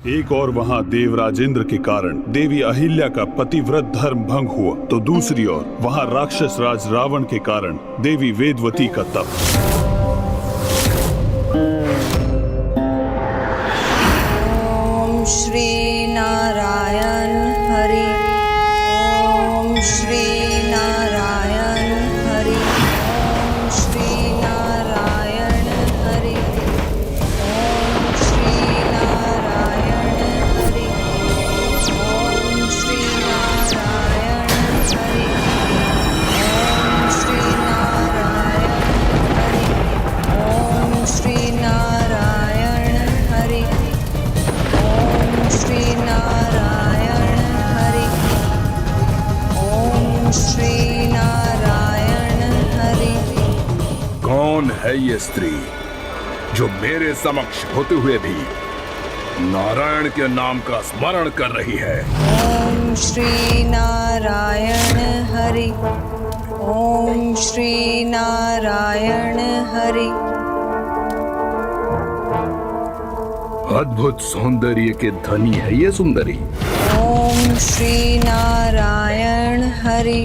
एक और वहाँ देवराजेंद्र के कारण देवी अहिल्या का पतिव्रत धर्म भंग हुआ, तो दूसरी ओर वहाँ राक्षस राज रावण के कारण देवी वेदवती का तप। ओम श्री नारायण हरि। ओम श्री नारायण हरि। ओम श्री नारायण हरि। ओम श्री नारायण हरि। ओम श्री नारायण हरि। ओम श्री नारायण हरि। ओम श्री नारायण हरि। ओम श्री नारायण हरि। ओम श्री नारायण हरि। कौन है ये स्त्री जो मेरे समक्ष होते हुए भी नारायण के नाम का स्मरण कर रही है? ओम श्री नारायण हरि। ओम श्री नारायण हरि। अद्भुत सौंदर्य के धनी है ये सुंदरी। ओम श्री नारायण हरि।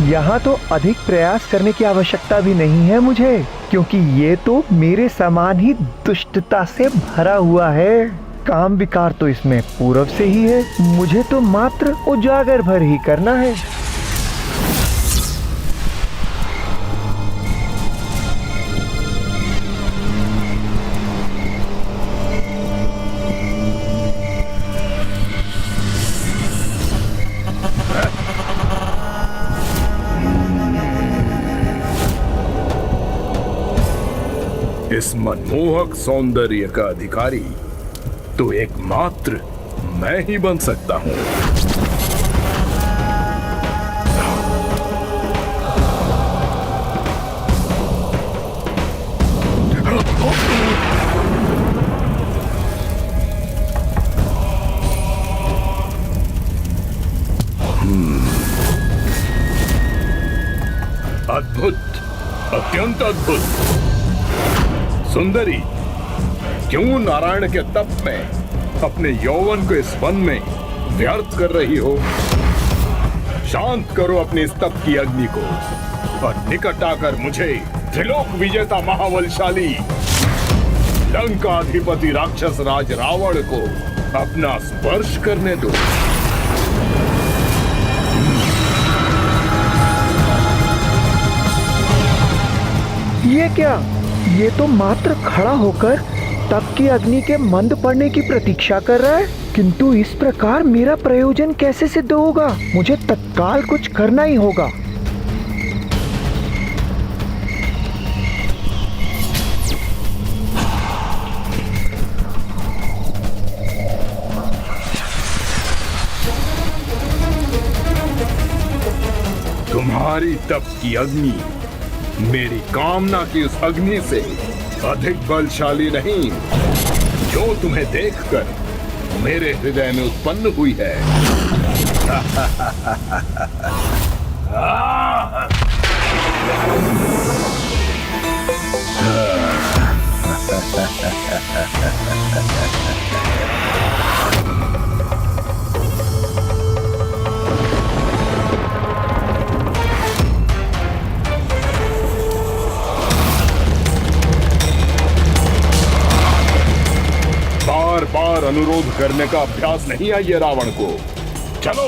यहाँ तो अधिक प्रयास करने की आवश्यकता भी नहीं है मुझे, क्योंकि ये तो मेरे समान ही दुष्टता से भरा हुआ है। काम विकार तो इसमें पूर्व से ही है, मुझे तो मात्र उजागर भर ही करना है। इस मनमोहक सौंदर्य का अधिकारी तो एकमात्र मैं ही बन सकता हूँ। अद्भुत, अत्यंत अद्भुत। सुंदरी, क्यों नारायण के तप में अपने यौवन को इस वन में व्यर्थ कर रही हो? शांत करो अपने इस तप की अग्नि को और निकट आकर मुझे त्रिलोक विजेता महाबलशाली लंकाधिपति राक्षस राज रावण को अपना स्पर्श करने दो। ये क्या? ये तो मात्र खड़ा होकर तप की अग्नि के मंद पड़ने की प्रतीक्षा कर रहा है, किंतु इस प्रकार मेरा प्रयोजन कैसे सिद्ध होगा? मुझे तत्काल कुछ करना ही होगा। तुम्हारी तप की अग्नि मेरी कामना की उस अग्नि से अधिक बलशाली नहीं, जो तुम्हें देखकर मेरे हृदय में उत्पन्न हुई है। बार बार अनुरोध करने का अभ्यास नहीं है ये रावण को। चलो।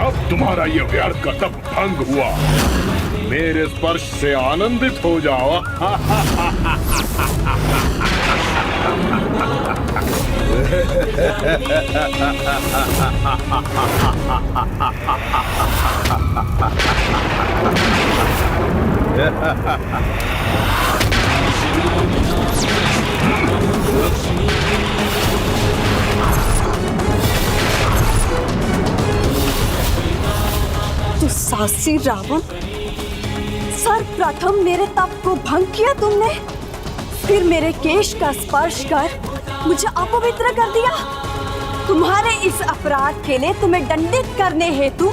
अब तुम्हारा ये व्यर्थ का तप भंग हुआ। मेरे स्पर्श से आनंदित हो जाओ। तो साहसी रावण, सर्वप्रथम मेरे तप को भंग किया तुमने, फिर मेरे केश का स्पर्श कर मुझे अपवित्र कर दिया। तुम्हारे इस अपराध के लिए तुम्हें दंडित करने हेतु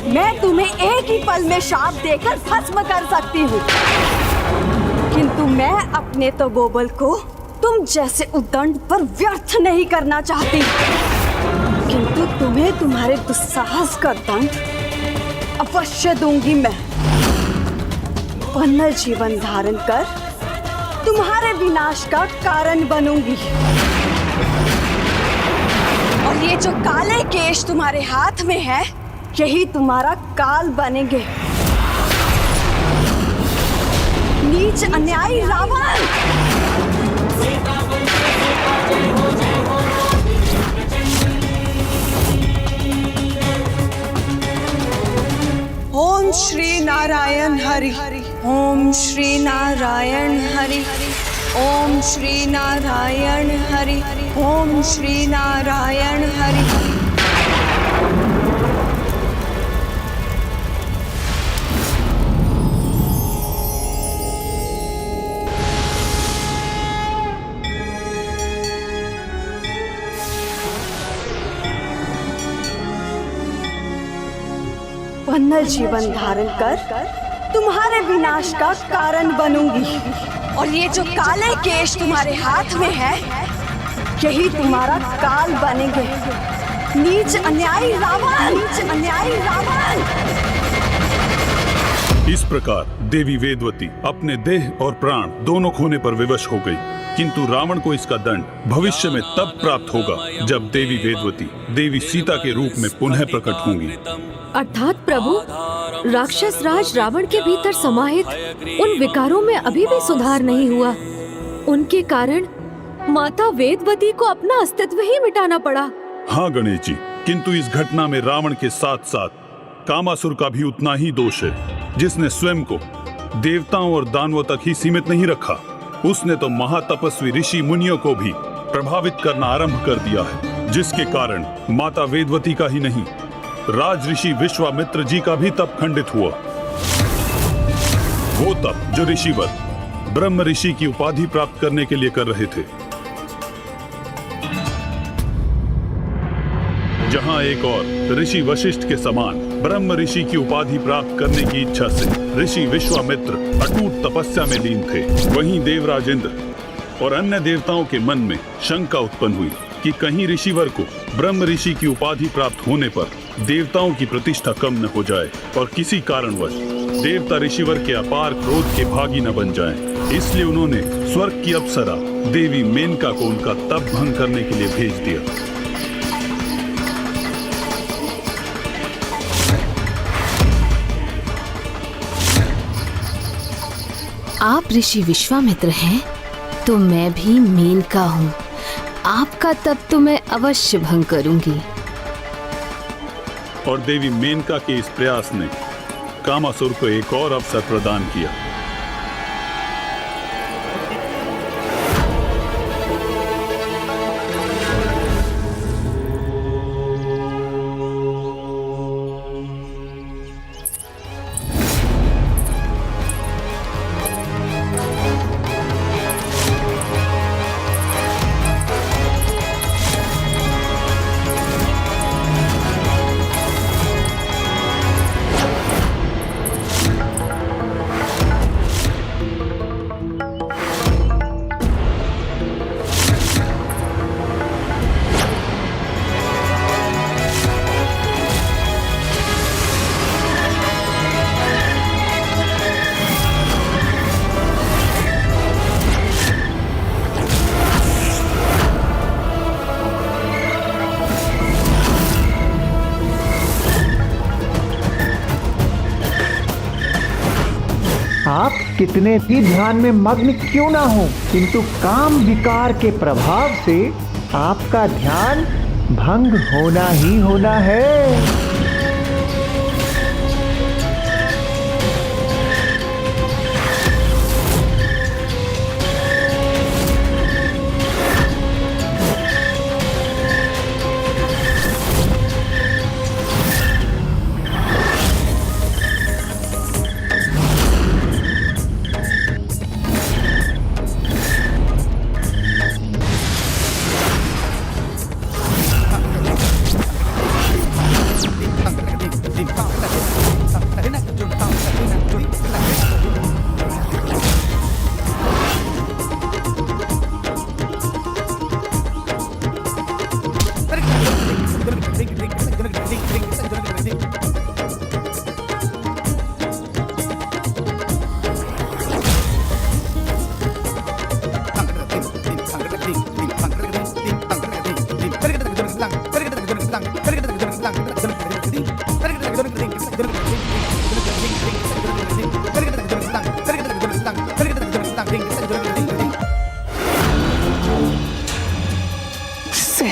मैं तुम्हें एक ही पल में शाप देकर भस्म कर सकती हूँ, किंतु मैं अपने तपोबल को तुम जैसे उद्दंड पर व्यर्थ नहीं करना चाहती, किंतु तुम्हें तुम्हारे दुस्साहस का दंड अवश्य दूंगी मैं। वन्य जीवन धारण कर तुम्हारे विनाश का कारण बनूंगी। और ये जो काले केश तुम्हारे हाथ में है, यही तुम्हारा काल बनेंगे। नीच अन्यायी रावण! ओम श्री नारायण हरि। ओम श्री नारायण हरि। ओम श्री नारायण हरि। ओम श्री नारायण हरि। वन्य जीवन धारण कर तुम्हारे विनाश का कारण बनूंगी। और ये जो काले केश तुम्हारे हाथ में है, यही तुम्हारा काल बनेंगे। नीच अन्यायी रावण! नीच अन्यायी रावण! इस प्रकार देवी वेदवती अपने देह और प्राण दोनों खोने पर विवश हो गई, किंतु रावण को इसका दंड भविष्य में तब प्राप्त होगा जब देवी वेदवती देवी सीता के रूप में पुनः प्रकट होंगी। अर्थात प्रभु, राक्षस राज रावण के भीतर समाहित उन विकारों में अभी भी सुधार नहीं हुआ। उनके कारण माता वेदवती को अपना अस्तित्व ही मिटाना पड़ा। हाँ गणेश जी, किंतु इस घटना में रावण के साथ साथ कामासुर का भी उतना ही दोष है, जिसने स्वयं को देवताओं और दानवों तक ही सीमित नहीं रखा। उसने तो महातपस्वी ऋषि मुनियों को भी प्रभावित करना आरंभ कर दिया है, जिसके कारण माता वेदवती का ही नहीं, राज ऋषि विश्वामित्र जी का भी तप खंडित हुआ। वो तप जो ऋषिवर ब्रह्म ऋषि की उपाधि प्राप्त करने के लिए कर रहे थे। जहां एक और ऋषि वशिष्ठ के समान ब्रह्म ऋषि की उपाधि प्राप्त करने की इच्छा से ऋषि विश्वामित्र अटूट तपस्या में लीन थे, वहीं देवराज इंद्र और अन्य देवताओं के मन में शंका उत्पन्न हुई कि कहीं ऋषिवर को ब्रह्म ऋषि की उपाधि प्राप्त होने पर देवताओं की प्रतिष्ठा कम न हो जाए और किसी कारणवश देवता ऋषिवर के अपार क्रोध के भागी न बन जाएं। इसलिए उन्होंने स्वर्ग की अप्सरा देवी मेनका को उनका तप भंग करने के लिए भेज दिया। आप ऋषि विश्वामित्र हैं तो मैं भी मेनका हूँ। आपका तप तो मैं अवश्य भंग करूंगी। और देवी मेनका के इस प्रयास ने कामासुर को एक और अवसर प्रदान किया। आप कितने भी ध्यान में मग्न क्यों ना हो, किंतु काम विकार के प्रभाव से आपका ध्यान भंग होना ही होना है।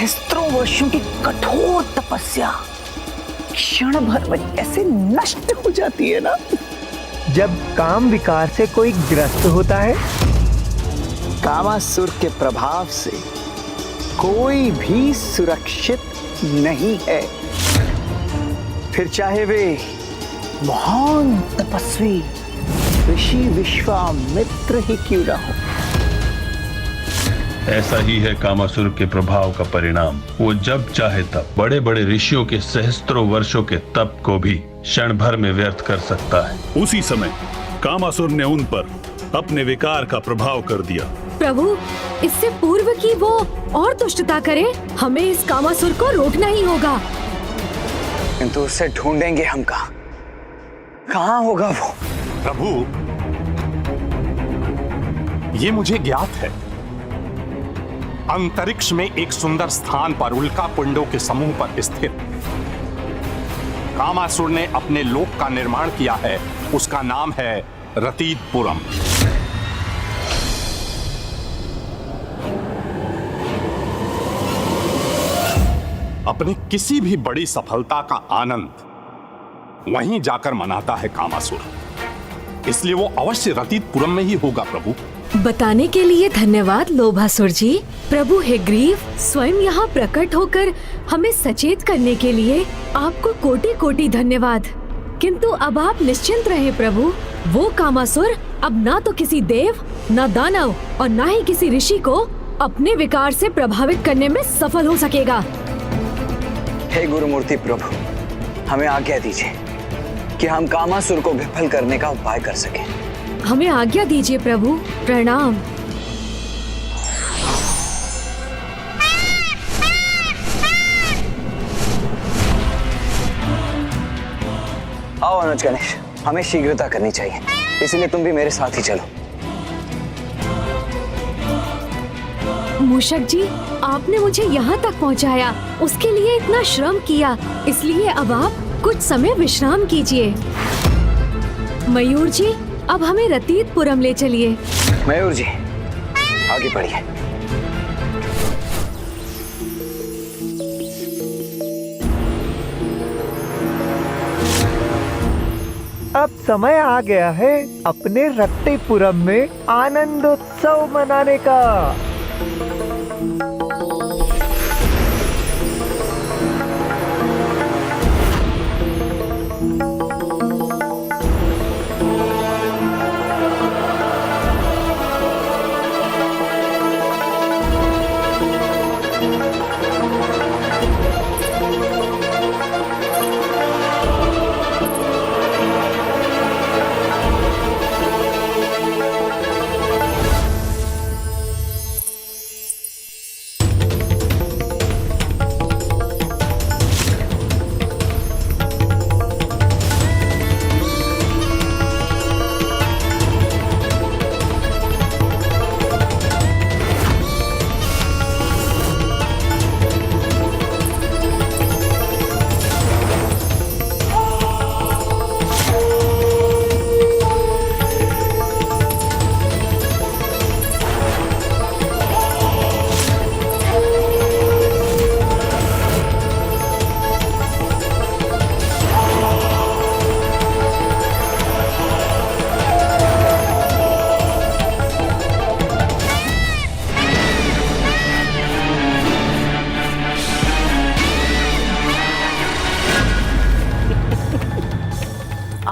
सहस्त्रों वर्षों की कठोर तपस्या क्षण भर में ऐसे नष्ट हो जाती है ना। जब काम विकार से कोई ग्रस्त होता है, कामासुर के प्रभाव से कोई भी सुरक्षित नहीं है, फिर चाहे वे महान तपस्वी ऋषि विश्वामित्र ही क्यों ना हो। ऐसा ही है कामासुर के प्रभाव का परिणाम। वो जब चाहे तब बड़े बड़े ऋषियों के सहस्त्रों वर्षों के तप को भी क्षण भर में व्यर्थ कर सकता है। उसी समय कामासुर ने उन पर अपने विकार का प्रभाव कर दिया। प्रभु, इससे पूर्व की वो और दुष्टता करे, हमें इस कामासुर को रोकना ही होगा। किंतु उसे ढूंढेंगे हम कहाँ होगा वो? प्रभु, ये मुझे ज्ञात है। अंतरिक्ष में एक सुंदर स्थान पर उल्का पिंडों के समूह पर स्थित कामासुर ने अपने लोक का निर्माण किया है। उसका नाम है रतीतपुरम। अपनी किसी भी बड़ी सफलता का आनंद वहीं जाकर मनाता है कामासुर, इसलिए वो अवश्य रतीतपुरम में ही होगा। प्रभु, बताने के लिए धन्यवाद लोभासुर जी। प्रभु हेग्रीव स्वयं यहाँ प्रकट होकर हमें सचेत करने के लिए आपको कोटि कोटि धन्यवाद। किंतु अब आप निश्चिंत रहे प्रभु, वो कामासुर अब ना तो किसी देव, ना दानव और ना ही किसी ऋषि को अपने विकार से प्रभावित करने में सफल हो सकेगा। हे गुरुमूर्ति प्रभु, हमें आज्ञा दीजिए कि हम कामासुर को विफल करने का उपाय कर सकें। हमें आज्ञा दीजिए प्रभु। प्रणाम। आओ अनुज गणेश, हमें शीघ्रता करनी चाहिए, इसलिए तुम भी मेरे साथ ही चलो। मूषक जी, आपने मुझे यहाँ तक पहुँचाया, उसके लिए इतना श्रम किया, इसलिए अब आप कुछ समय विश्राम कीजिए। मयूर जी, अब हमें रतीतपुरम ले चलिए। मयूर जी, आगे बढ़िए। अब समय आ गया है अपने रत्तीपुरम में आनंदोत्सव मनाने का।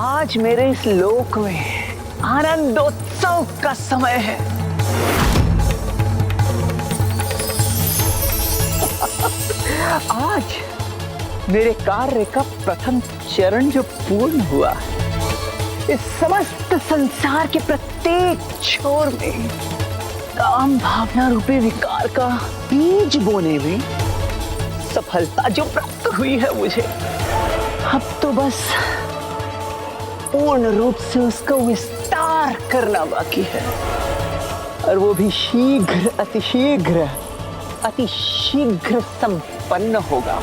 आज मेरे इस लोक में आनंदोत्सव का समय है। आज मेरे कार्य का प्रथम चरण जो पूर्ण हुआ, इस समस्त संसार के प्रत्येक छोर में काम भावना रूपी विकार का बीज बोने में सफलता जो प्राप्त हुई है मुझे, अब तो बस पूर्ण रूप से उसका विस्तार करना बाकी है, और वो भी शीघ्र अति शीघ्र संपन्न होगा।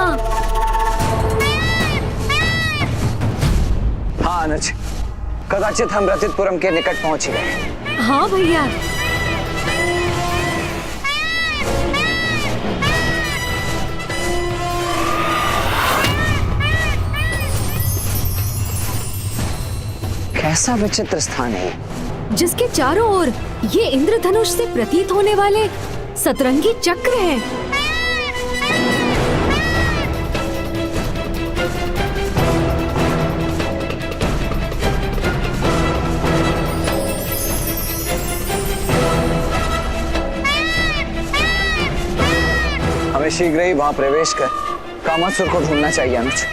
हाँ। हाँ अनुज, कदाचित हम रतितपुरम के निकट पहुंच ही गए। हाँ भैया। कैसा विचित्र स्थान है, जिसके चारों ओर ये इंद्रधनुष से प्रतीत होने वाले सतरंगी चक्र हैं। हमें शीघ्र ही वहां प्रवेश कर कामासुर को ढूंढना चाहिए अनुज।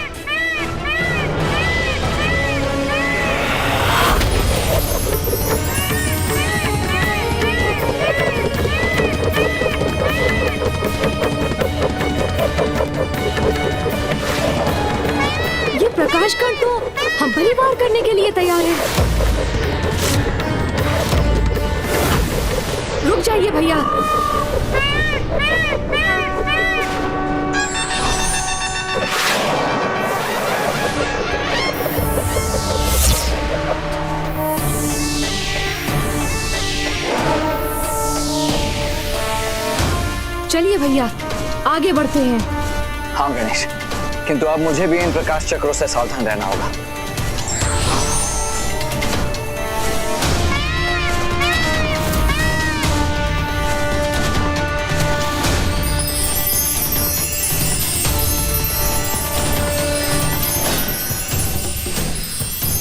ये प्रकाश कण तो हम पर ही वार करने के लिए तैयार है। रुक जाइए भैया। चलिए भैया, आगे बढ़ते हैं। हाँ गणेश, किंतु अब मुझे भी इन प्रकाश चक्रों से सावधान रहना होगा।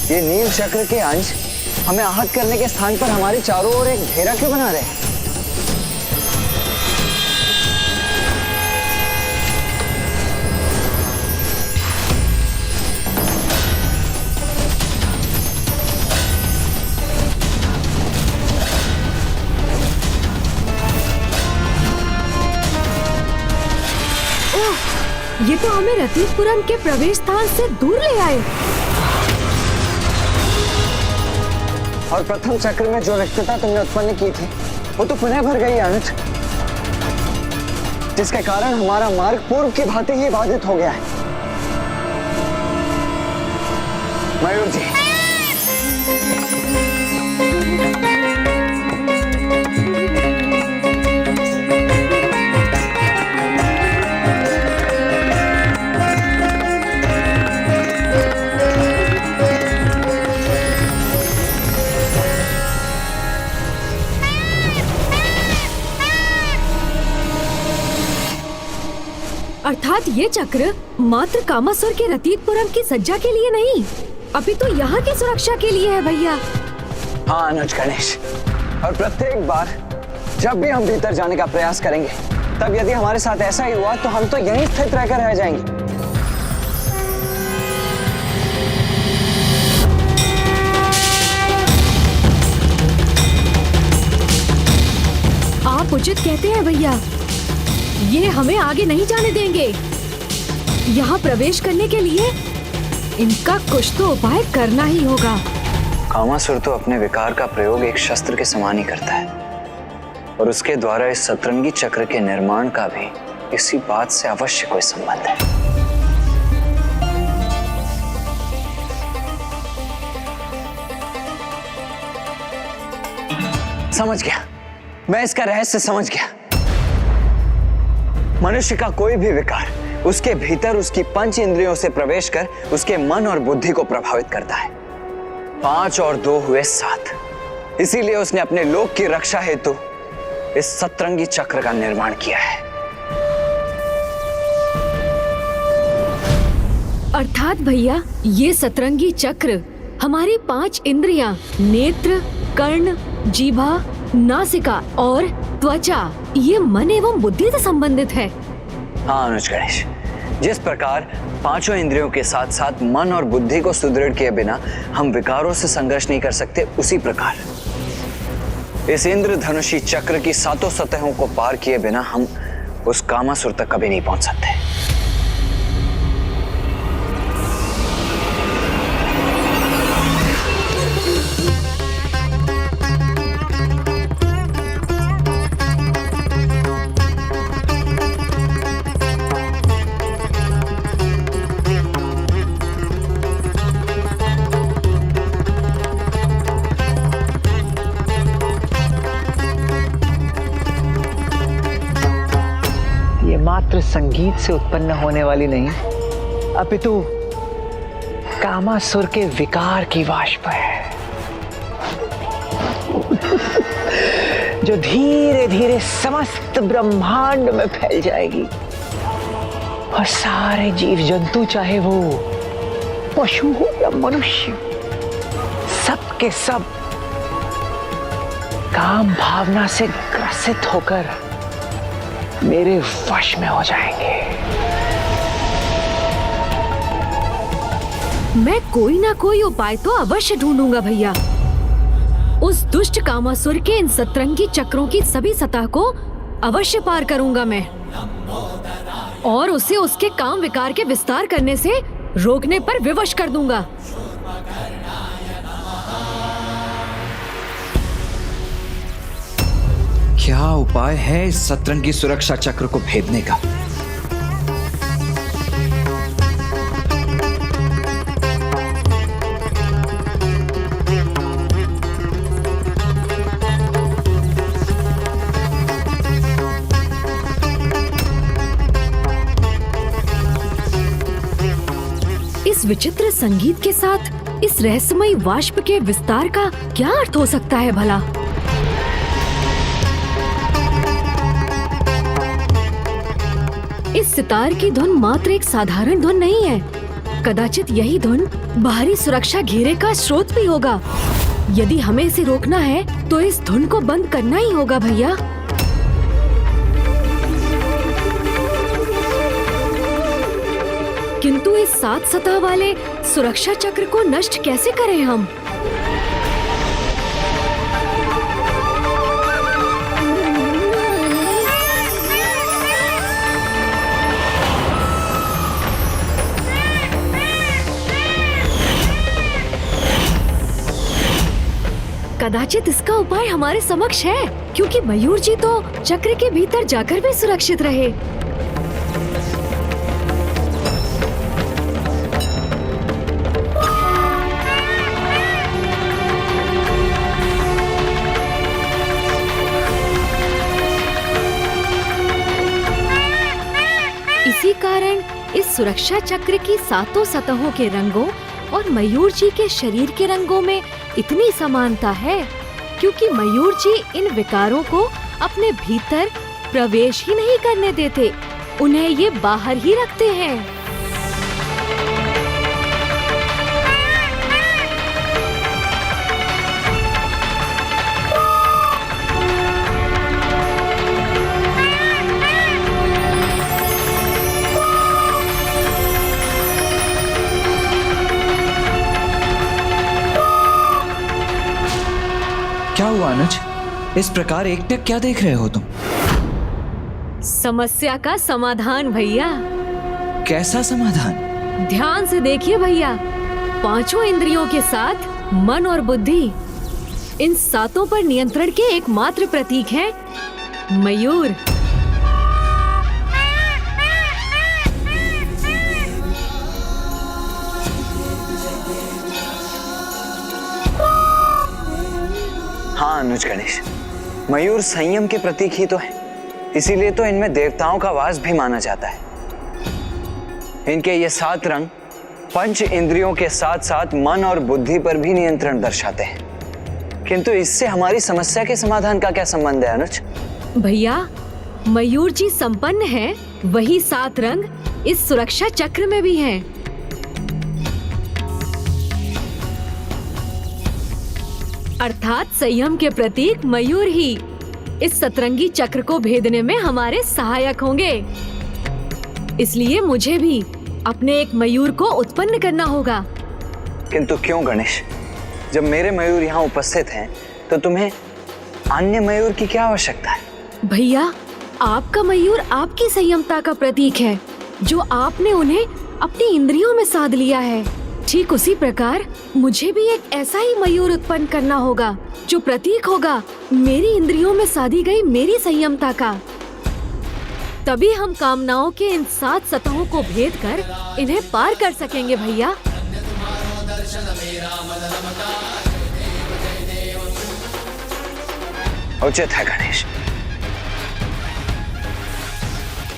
ये नील चक्र के अंश हमें आहत करने के स्थान पर हमारे चारों ओर एक घेरा क्यों बना रहे हैं? ये तो हमें रतितपुरम के प्रवेश स्थान से दूर ले आए। और प्रथम चक्र में जो रिक्तता तुमने उत्पन्न की थी वो तो पुनः भर गई अनुज, जिसके कारण हमारा मार्ग पूर्व की भांति ही बाधित हो गया है। मयूर जी, अर्थात ये चक्र मात्र कामासुर के रतितपुरम की सज्जा के लिए नहीं, अभी तो यहाँ की सुरक्षा के लिए है भैया। हाँ अनुज गणेश, और प्रत्येक बार जब भी हम भीतर जाने का प्रयास करेंगे, तब यदि हमारे साथ ऐसा ही हुआ तो हम तो यहीं स्थित रहकर रह जाएंगे। आप उचित कहते हैं भैया, ये हमें आगे नहीं जाने देंगे। यहाँ प्रवेश करने के लिए इनका कुछ तो उपाय करना ही होगा। कामासुर तो अपने विकार का प्रयोग एक शस्त्र के समान ही करता है, और उसके द्वारा इस सतरंगी चक्र के निर्माण का भी इसी बात से अवश्य कोई संबंध है। समझ गया, मैं इसका रहस्य समझ गया। मनुष्य का कोई भी विकार उसके भीतर उसकी पंच इंद्रियों से प्रवेश कर उसके मन और बुद्धि को प्रभावित करता है। 5 और 2 हुए 7, इसीलिए उसने अपने लोक की रक्षा हेतु इस सतरंगी चक्र का निर्माण किया है। अर्थात भैया, ये सतरंगी चक्र हमारी 5 इंद्रियां नेत्र, कर्ण, जीभा, नासिका और त्वचा, ये मन एवं बुद्धि से संबंधित है। हाँ अनुज गणेश, जिस प्रकार 5 इंद्रियों के साथ साथ मन और बुद्धि को सुदृढ़ किए बिना हम विकारों से संघर्ष नहीं कर सकते, उसी प्रकार इस इंद्रधनुषी चक्र की 7 सतहों को पार किए बिना हम उस कामासुर तक कभी नहीं पहुंच सकते। संगीत से उत्पन्न होने वाली नहीं, अपितु कामासुर के विकार की वाष्प है जो धीरे धीरे समस्त ब्रह्मांड में फैल जाएगी और सारे जीव जंतु, चाहे वो पशु हो या मनुष्य, सब के सब काम भावना से ग्रसित होकर मेरे वश में हो जाएंगे। मैं कोई ना कोई उपाय तो अवश्य ढूंढूंगा भैया। उस दुष्ट कामासुर के इन सतरंगी चक्रों की सभी सतह को अवश्य पार करूंगा मैं, और उसे उसके काम विकार के विस्तार करने से रोकने पर विवश कर दूंगा। क्या उपाय है इस सतरंगी सुरक्षा चक्र को भेदने का? इस विचित्र संगीत के साथ इस रहस्यमयी वाष्प के विस्तार का क्या अर्थ हो सकता है भला? इस सितार की धुन मात्र एक साधारण धुन नहीं है। कदाचित यही धुन बाहरी सुरक्षा घेरे का स्रोत भी होगा। यदि हमें इसे रोकना है तो इस धुन को बंद करना ही होगा भैया। किंतु इस 7 सतह वाले सुरक्षा चक्र को नष्ट कैसे करें हम? कदाचित इसका उपाय हमारे समक्ष है, क्योंकि मयूर जी तो चक्र के भीतर जाकर भी सुरक्षित रहे। इसी कारण इस सुरक्षा चक्र की 7 सतहों के रंगों और मयूर जी के शरीर के रंगों में इतनी समानता है, क्योंकि मयूर जी इन विकारों को अपने भीतर प्रवेश ही नहीं करने देते, उन्हें ये बाहर ही रखते हैं। क्या हुआ अनुज? इस प्रकार एकटक क्या देख रहे हो तुम? समस्या का समाधान भैया। कैसा समाधान? ध्यान से देखिए भैया। 5 इंद्रियों के साथ मन और बुद्धि, इन 7 पर नियंत्रण के एकमात्र प्रतीक है मयूर। हाँ अनुज गणेश, मयूर संयम के प्रतीक ही तो है, इसीलिए तो इनमें देवताओं का वास भी माना जाता है। इनके ये 7 रंग पंच इंद्रियों के साथ साथ मन और बुद्धि पर भी नियंत्रण दर्शाते हैं। किंतु इससे हमारी समस्या के समाधान का क्या संबंध है अनुज? भैया, मयूर जी संपन्न है, वही 7 रंग इस सुरक्षा चक्र में भी हैं। अर्थात संयम के प्रतीक मयूर ही इस सतरंगी चक्र को भेदने में हमारे सहायक होंगे। इसलिए मुझे भी अपने एक मयूर को उत्पन्न करना होगा। किंतु क्यों गणेश? जब मेरे मयूर यहाँ उपस्थित हैं, तो तुम्हें अन्य मयूर की क्या आवश्यकता है? भैया, आपका मयूर आपकी संयमता का प्रतीक है, जो आपने उन्हें अपनी इंद्रियों में साध लिया है। ठीक उसी प्रकार मुझे भी एक ऐसा ही मयूर उत्पन्न करना होगा, जो प्रतीक होगा मेरी इंद्रियों में साधी गई मेरी संयमता का। तभी हम कामनाओं के इन 7 सतहों को भेद कर इन्हें पार कर सकेंगे भैया। उचित है गणेश।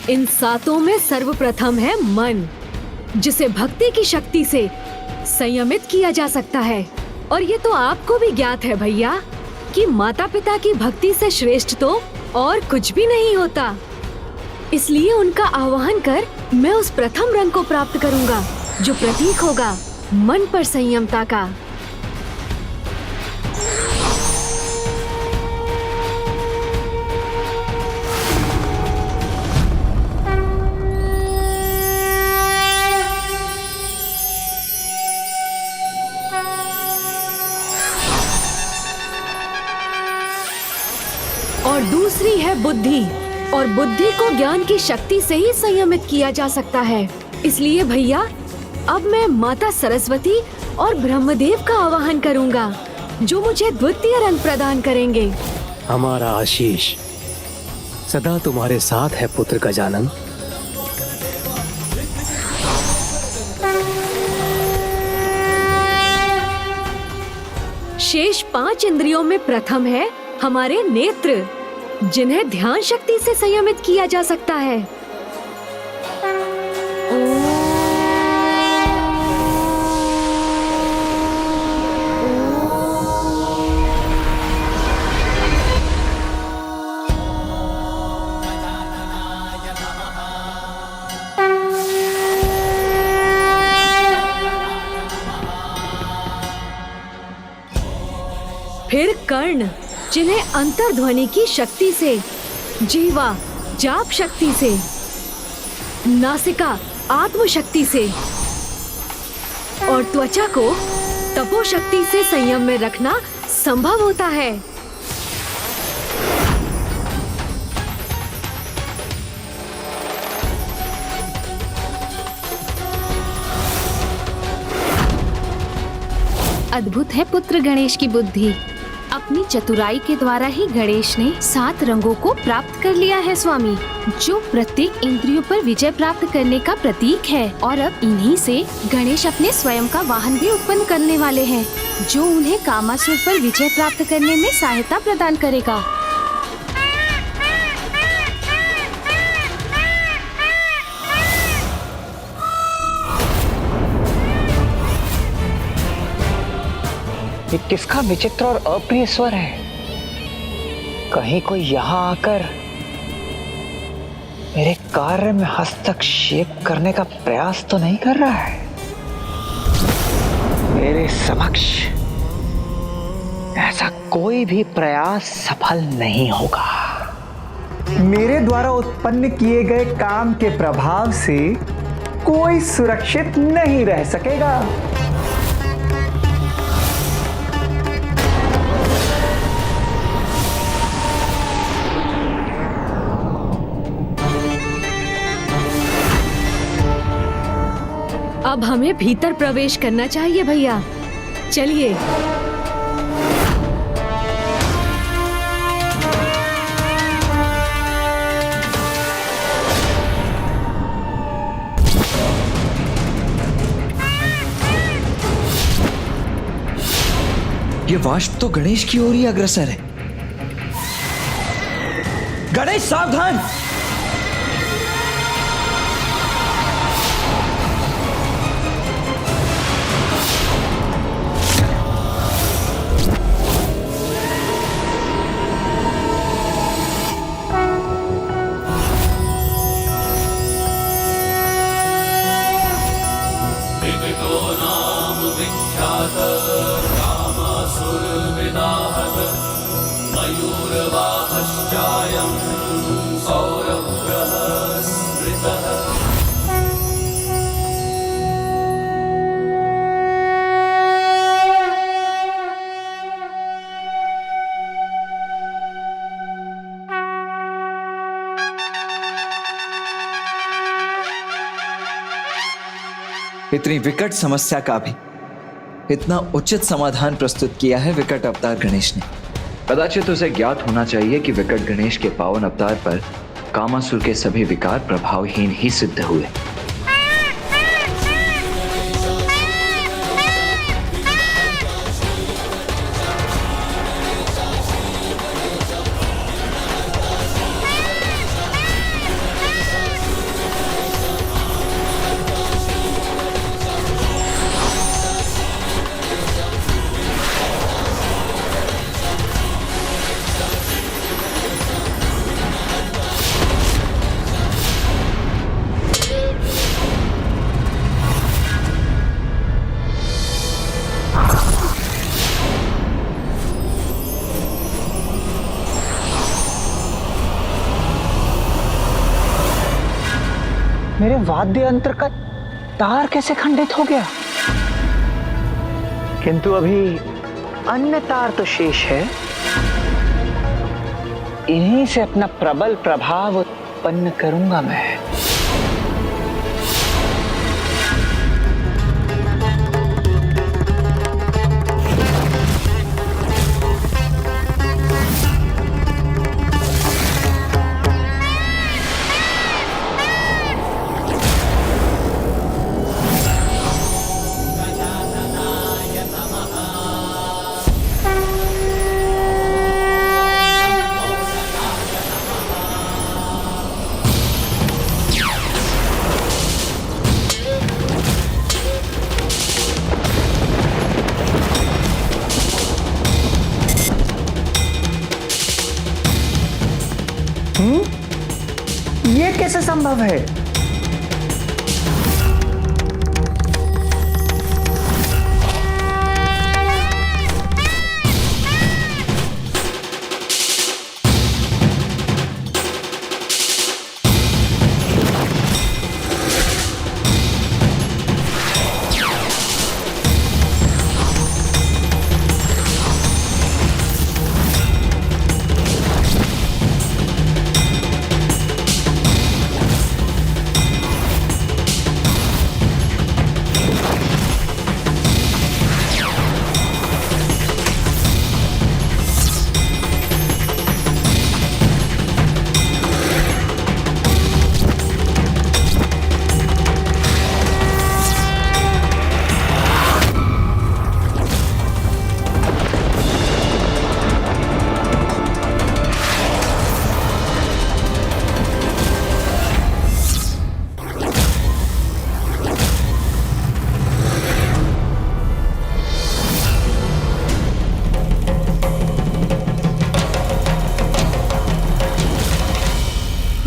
इन सातों में सर्वप्रथम है मन, जिसे भक्ति की शक्ति से संयमित किया जा सकता है। और ये तो आपको भी ज्ञात है भैया कि माता पिता की भक्ति से श्रेष्ठ तो और कुछ भी नहीं होता। इसलिए उनका आवाहन कर मैं उस प्रथम रंग को प्राप्त करूंगा जो प्रतीक होगा मन पर संयमता का। और दूसरी है बुद्धि, और बुद्धि को ज्ञान की शक्ति से ही संयमित किया जा सकता है। इसलिए भैया अब मैं माता सरस्वती और ब्रह्मदेव का आवाहन करूंगा जो मुझे द्वितीय रंग प्रदान करेंगे। हमारा आशीष सदा तुम्हारे साथ है पुत्र गजानन। शेष 5 इंद्रियों में प्रथम है हमारे नेत्र, जिन्हें ध्यान शक्ति से संयमित किया जा सकता है। फिर कर्ण, जिन्हें अंतर्ध्वनि की शक्ति से, जीवा जाप शक्ति से, नासिका आत्म शक्ति से और त्वचा को तपो शक्ति से संयम में रखना संभव होता है। अद्भुत है पुत्र गणेश की बुद्धि। अपनी चतुराई के द्वारा ही गणेश ने 7 रंगों को प्राप्त कर लिया है स्वामी, जो प्रत्येक इंद्रियों पर विजय प्राप्त करने का प्रतीक है। और अब इन्हीं से गणेश अपने स्वयं का वाहन भी उत्पन्न करने वाले हैं, जो उन्हें कामासुर पर विजय प्राप्त करने में सहायता प्रदान करेगा। ये किसका विचित्र और अप्रिय स्वर है? कहीं कोई यहाँ आकर मेरे कार्य में हस्तक्षेप करने का प्रयास तो नहीं कर रहा है? मेरे समक्ष ऐसा कोई भी प्रयास सफल नहीं होगा। मेरे द्वारा उत्पन्न किए गए काम के प्रभाव से कोई सुरक्षित नहीं रह सकेगा। अब हमें भीतर प्रवेश करना चाहिए भैया, चलिए। ये वाष्प तो गणेश की ओर ही अग्रसर है। गणेश सावधान! इतनी विकट समस्या का भी इतना उचित समाधान प्रस्तुत किया है विकट अवतार गणेश ने। कदाचित उसे ज्ञात होना चाहिए कि विकट गणेश के पावन अवतार पर कामासुर के सभी विकार प्रभावहीन ही सिद्ध हुए। मेरे वाद्य यंत्र का तार कैसे खंडित हो गया? किंतु अभी अन्य तार तो शेष है। इन्हीं से अपना प्रबल प्रभाव उत्पन्न करूंगा मैं। ये कैसे संभव है?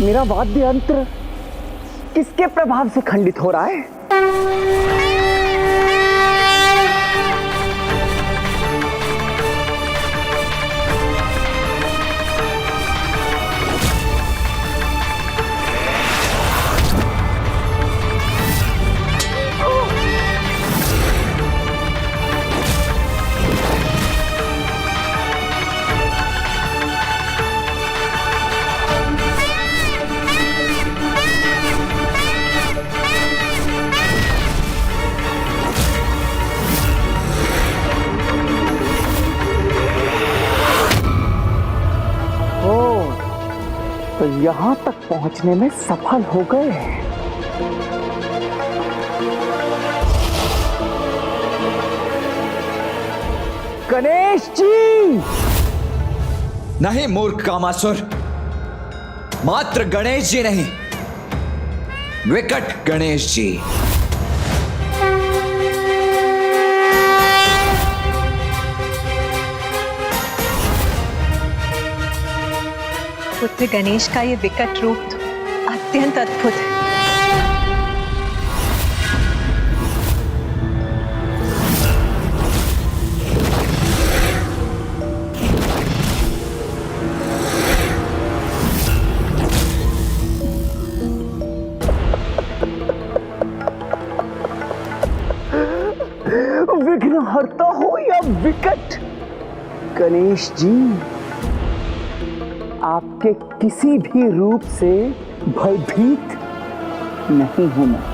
मेरा वाद्य यंत्र किसके प्रभाव से खंडित हो रहा है? तो यहां तक पहुंचने में सफल हो गए। गणेश जी! नहीं मूर्ख कामासुर, मात्र गणेश जी नहीं, विकट गणेश जी। पुत्र गणेश का ये विकट रूप अत्यंत अद्भुत है। विघ्नहर्ता हो या विकट गणेश जी, आपके किसी भी रूप से भयभीत नहीं हूं मैं।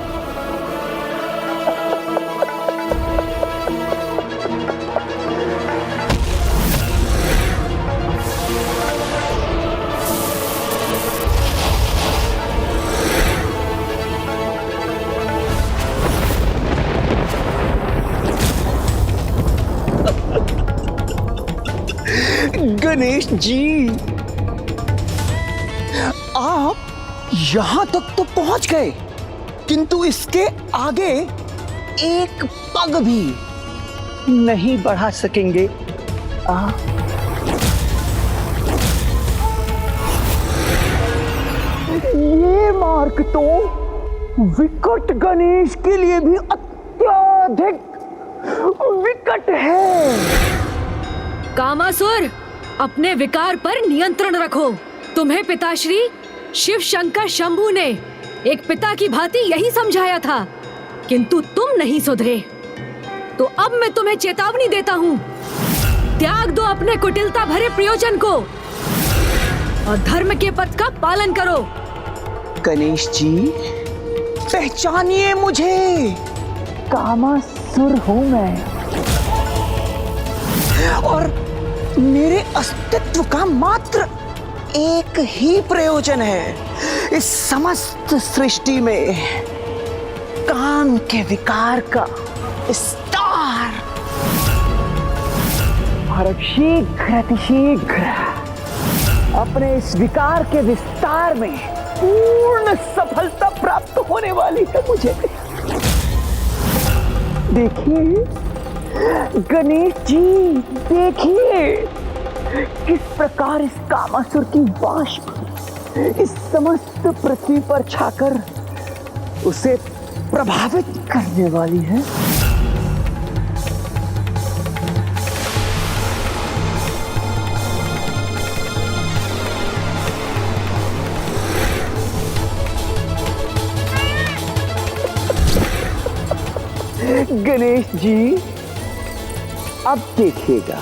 गणेश जी, आप यहां तक तो पहुंच गए, किंतु इसके आगे एक पग भी नहीं बढ़ा सकेंगे। ये मार्ग तो विकट गणेश के लिए भी अत्यधिक विकट है। कामासुर, अपने विकार पर नियंत्रण रखो। तुम्हें पिताश्री शिव शंकर शंभू ने एक पिता की भांति यही समझाया था, किंतु तुम नहीं सुधरे। तो अब मैं तुम्हें चेतावनी देता हूँ, त्याग दो अपने कुटिलता भरे प्रयोजन को और धर्म के पथ का पालन करो। गणेश जी, पहचानिए मुझे, कामासुर हूं मैं, और मेरे अस्तित्व का मात्र एक ही प्रयोजन है इस समस्त सृष्टि में, काम के विकार का विस्तार। और अब शीघ्र अपने इस विकार के विस्तार में पूर्ण सफलता प्राप्त होने वाली है मुझे। देखिए गणेश जी, देखिए किस प्रकार इस कामासुर की वाष्प इस समस्त पृथ्वी पर छाकर उसे प्रभावित करने वाली है। गणेश जी, अब देखिएगा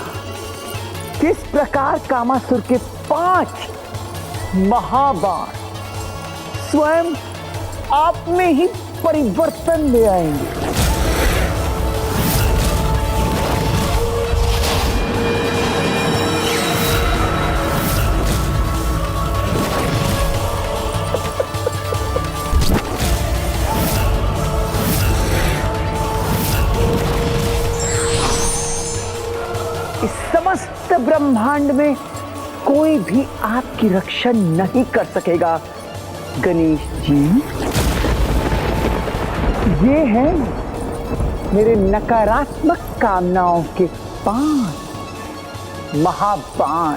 किस प्रकार कामासुर के 5 महाबाण स्वयं आप में ही परिवर्तन ले आएंगे। इस समस्त ब्रह्मांड में कोई भी आपकी रक्षा नहीं कर सकेगा गणेश जी। ये है मेरे नकारात्मक कामनाओं के 5 महाबाण।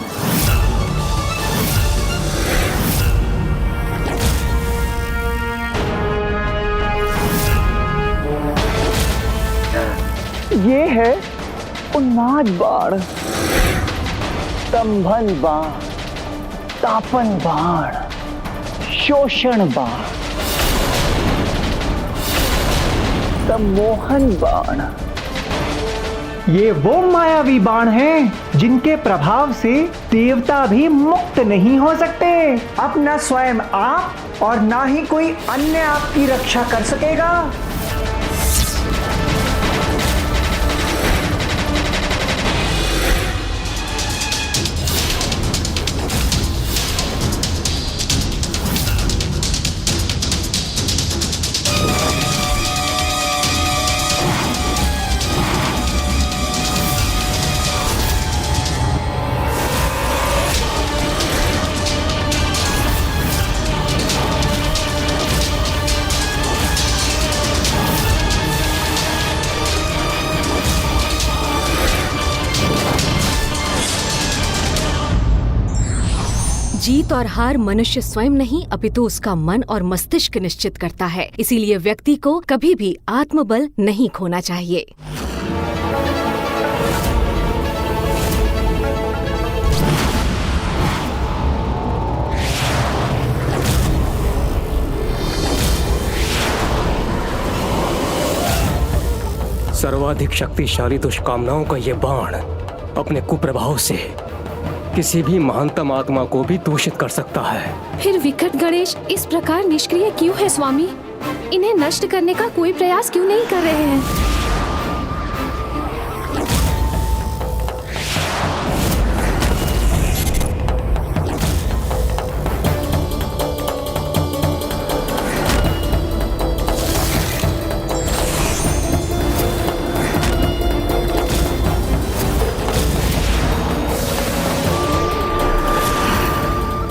ये है उन्माद बाण, स्तंभन बाण, तापन बाण, शोषण बाण, सम्मोहन बाण। ये वो मायावी बाण हैं जिनके प्रभाव से देवता भी मुक्त नहीं हो सकते। अब न स्वयं आप और ना ही कोई अन्य आपकी रक्षा कर सकेगा। जीत और हार मनुष्य स्वयं नहीं अपितु उसका मन और मस्तिष्क निश्चित करता है। इसीलिए व्यक्ति को कभी भी आत्मबल नहीं खोना चाहिए। सर्वाधिक शक्तिशाली दुष्कामनाओं का ये बाण अपने कुप्रभाव से किसी भी महानतम आत्मा को भी दूषित कर सकता है। फिर विकट गणेश इस प्रकार निष्क्रिय क्यों है स्वामी? इन्हें नष्ट करने का कोई प्रयास क्यों नहीं कर रहे हैं?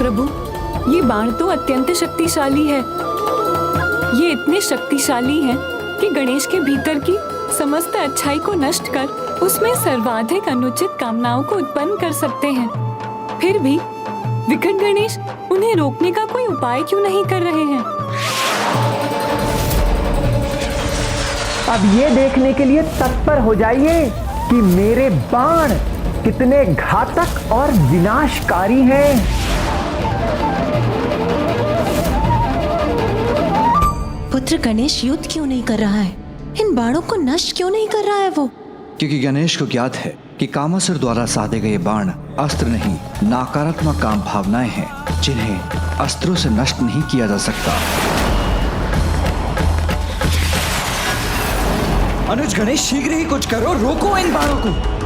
प्रभु, ये बाण तो अत्यंत शक्तिशाली है। ये इतने शक्तिशाली हैं कि गणेश के भीतर की समस्त अच्छाई को नष्ट कर उसमें सर्वाधिक अनुचित कामनाओं को उत्पन्न कर सकते हैं। फिर भी विकट गणेश उन्हें रोकने का कोई उपाय क्यों नहीं कर रहे हैं? अब ये देखने के लिए तत्पर हो जाइए कि मेरे बाण कितने घातक और विनाशकारी हैं। पुत्र गणेश युद्ध क्यों नहीं कर रहा है? इन बाणों को नष्ट क्यों नहीं कर रहा है वो? क्योंकि गणेश को ज्ञात है कि कामासुर द्वारा साधे गए बाण अस्त्र नहीं, नकारात्मक काम भावनाएं हैं जिन्हें अस्त्रों से नष्ट नहीं किया जा सकता। अनुज गणेश, शीघ्र ही कुछ करो, रोको इन बाणों को।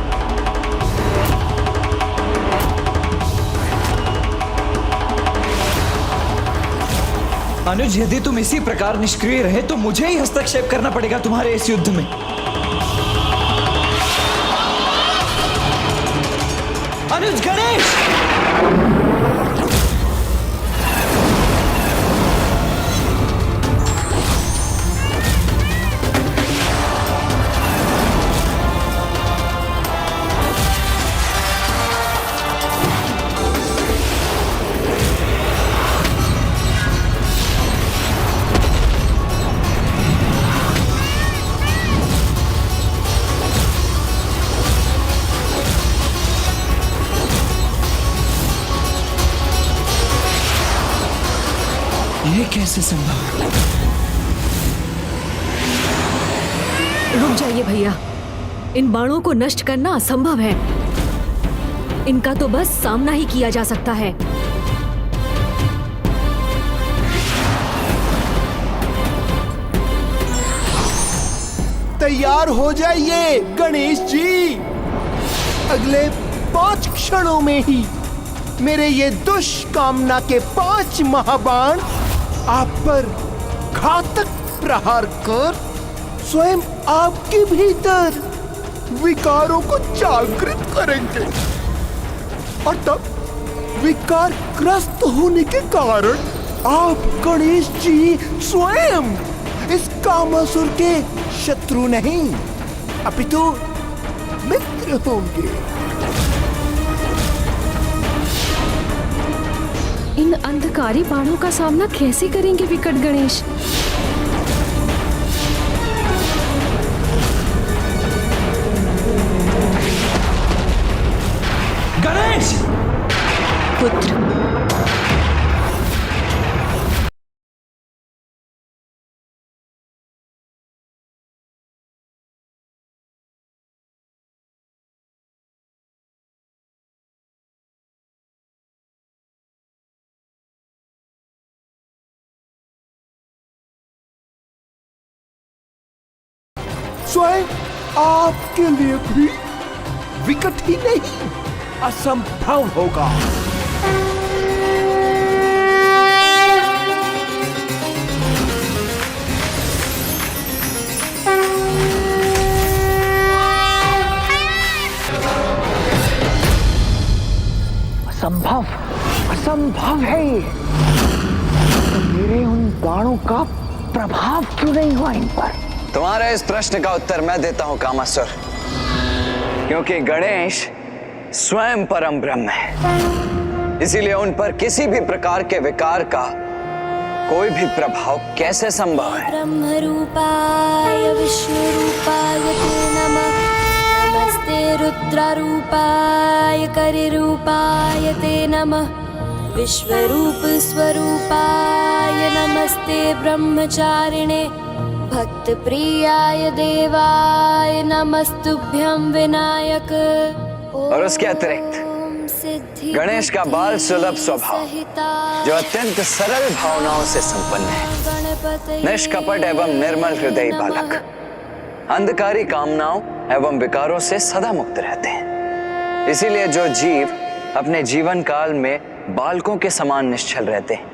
अनुज, यदि तुम इसी प्रकार निष्क्रिय रहे तो मुझे ही हस्तक्षेप करना पड़ेगा तुम्हारे इस युद्ध में। अनुज गणेश! ये कैसे संभव? रुक जाइए भैया, इन बाणों को नष्ट करना असंभव है। इनका तो बस सामना ही किया जा सकता है। तैयार हो जाइए गणेश जी, अगले 5 क्षणों में ही मेरे ये दुष्कामना के 5 महाबाण आप पर घातक प्रहार कर स्वयं आपके भीतर विकारों को जागृत करेंगे और तब विकारग्रस्त होने के कारण आप गणेश जी स्वयं इस कामासुर के शत्रु नहीं अपितु मित्र होंगे। इन अंधकारी बाणों का सामना कैसे करेंगे विकट गणेश? गणेश! पुत्र, स्वयं आपके लिए भी विकट ही नहीं असंभव होगा। असंभव, असंभव है ये। तो मेरे उन बाणों का प्रभाव क्यों नहीं हुआ इन पर? तुम्हारे इस प्रश्न का उत्तर मैं देता हूं कामासुर, क्योंकि गणेश स्वयं परम ब्रह्म है, इसीलिए उन पर किसी भी प्रकार के विकार का कोई भी प्रभाव कैसे संभव है? ब्रह्म रूपाय विष्णु रूपाय ते नमः, नमस्ते रुद्र रूपाय करि रूपाय ते नमः, विश्वरूप स्वरूपाय नमस्ते ब्रह्मचारिणे, भक्त प्रियाय देवाय नमस्तुभ्यं विनायक। और उसके अतिरिक्त गणेश का बाल सुलभ स्वभाव जो अत्यंत सरल भावनाओं से संपन्न है, निष्कपट एवं निर्मल हृदय बालक, अंधकारी कामनाओं एवं विकारों से सदा मुक्त रहते हैं। इसीलिए जो जीव अपने जीवन काल में बालकों के समान निश्चल रहते हैं,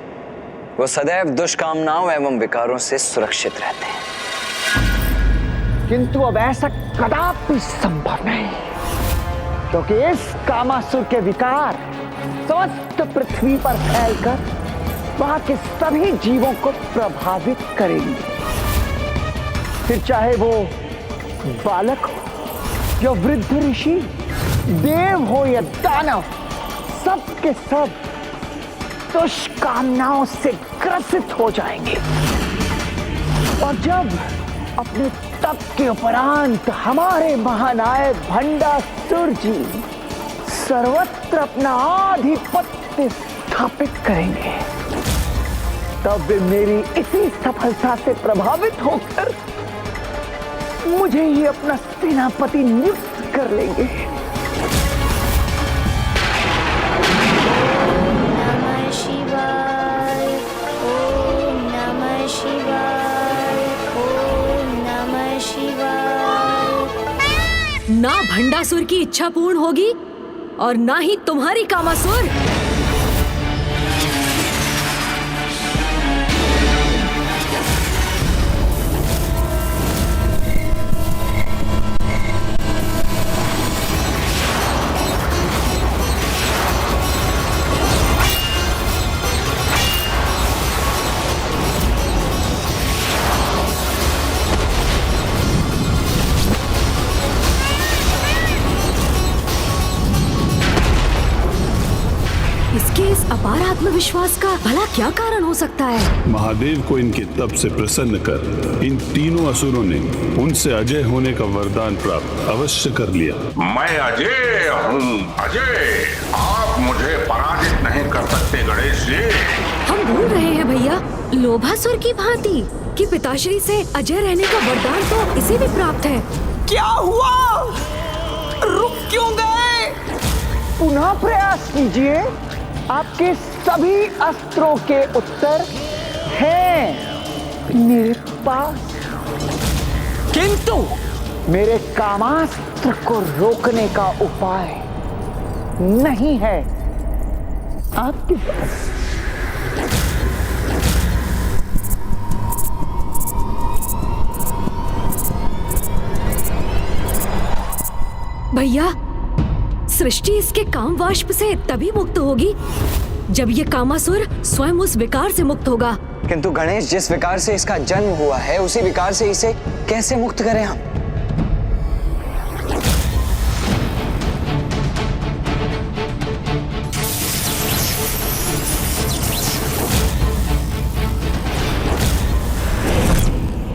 वो सदैव दुष्कामनाओं एवं विकारों से सुरक्षित रहते हैं। किंतु अब ऐसा कदापि संभव नहीं, क्योंकि इस कामासुर के विकार समस्त पृथ्वी पर फैलकर वहां के सभी जीवों को प्रभावित करेंगे। फिर चाहे वो बालक हो या वृद्ध ऋषि, देव हो या दानव, सब के सब दुष्कामनाओं से ग्रसित हो जाएंगे। और जब अपने तप के उपरांत हमारे महानायक भंडासुर जी सर्वत्र अपना आधिपत्य स्थापित करेंगे, तब वे मेरी इसी सफलता से प्रभावित होकर मुझे ही अपना सेनापति नियुक्त कर लेंगे। नमः शिवाय, ओम नमः शिवाय, ओम नमः शिवाय। ना भंडासुर की इच्छा पूर्ण होगी और ना ही तुम्हारी कामासुर। इस अपार आत्मविश्वास का भला क्या कारण हो सकता है? महादेव को इनके तप से प्रसन्न कर इन तीनों असुरों ने उनसे अजय होने का वरदान प्राप्त अवश्य कर लिया। मैं अजय हूँ, अजय। आप मुझे पराजित नहीं कर सकते गणेश जी। हम भूल रहे हैं भैया, लोभासुर की भांति कि पिताश्री से अजय रहने का वरदान तो इसे भी प्राप्त है। क्या हुआ? रुक क्यों गए? पुनः प्रयास कीजिए। आपके सभी अस्त्रों के उत्तर हैं मेरे पास, किंतु मेरे कामास्त्र को रोकने का उपाय नहीं है आपके पास। भैया, सृष्टि इसके काम वाष्प से तभी मुक्त होगी जब ये कामासुर स्वयं उस विकार से मुक्त होगा। किंतु गणेश, जिस विकार से इसका जन्म हुआ है उसी विकार से इसे कैसे मुक्त करें हम?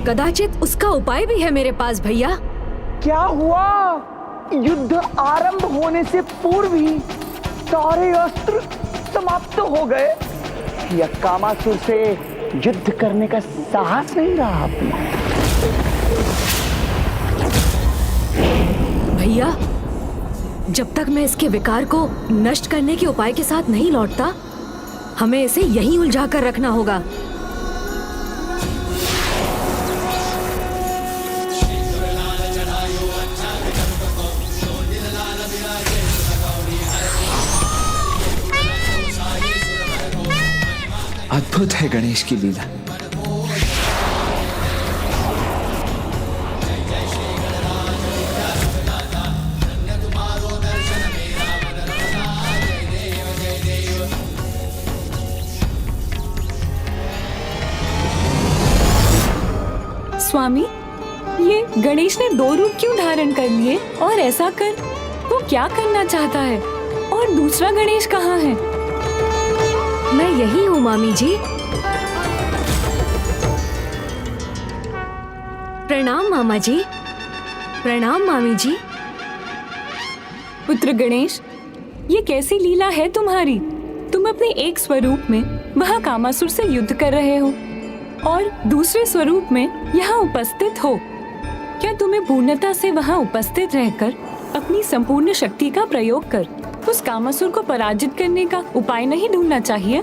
कदाचित उसका उपाय भी है मेरे पास भैया। क्या हुआ? युद्ध आरंभ होने से पूर्व ही सारे अस्त्र समाप्त हो गए या कामासुर से युद्ध करने का साहस नहीं रहा आपने? भैया, जब तक मैं इसके विकार को नष्ट करने के उपाय के साथ नहीं लौटता, हमें इसे यहीं उलझा कर रखना होगा। अद्भुत है गणेश की लीला। स्वामी, ये गणेश ने 2 रूप क्यों धारण कर लिए? और ऐसा कर वो क्या करना चाहता है? और दूसरा गणेश कहाँ है? मैं यही हूँ मामी जी। प्रणाम मामा जी। प्रणाम मामी जी। पुत्र गणेश, ये कैसी लीला है तुम्हारी? तुम अपने एक स्वरूप में वहाँ कामासुर से युद्ध कर रहे हो और दूसरे स्वरूप में यहाँ उपस्थित हो। क्या तुम्हें पूर्णता से वहाँ उपस्थित रहकर अपनी संपूर्ण शक्ति का प्रयोग कर उस कामासुर को पराजित करने का उपाय नहीं ढूंढना चाहिए?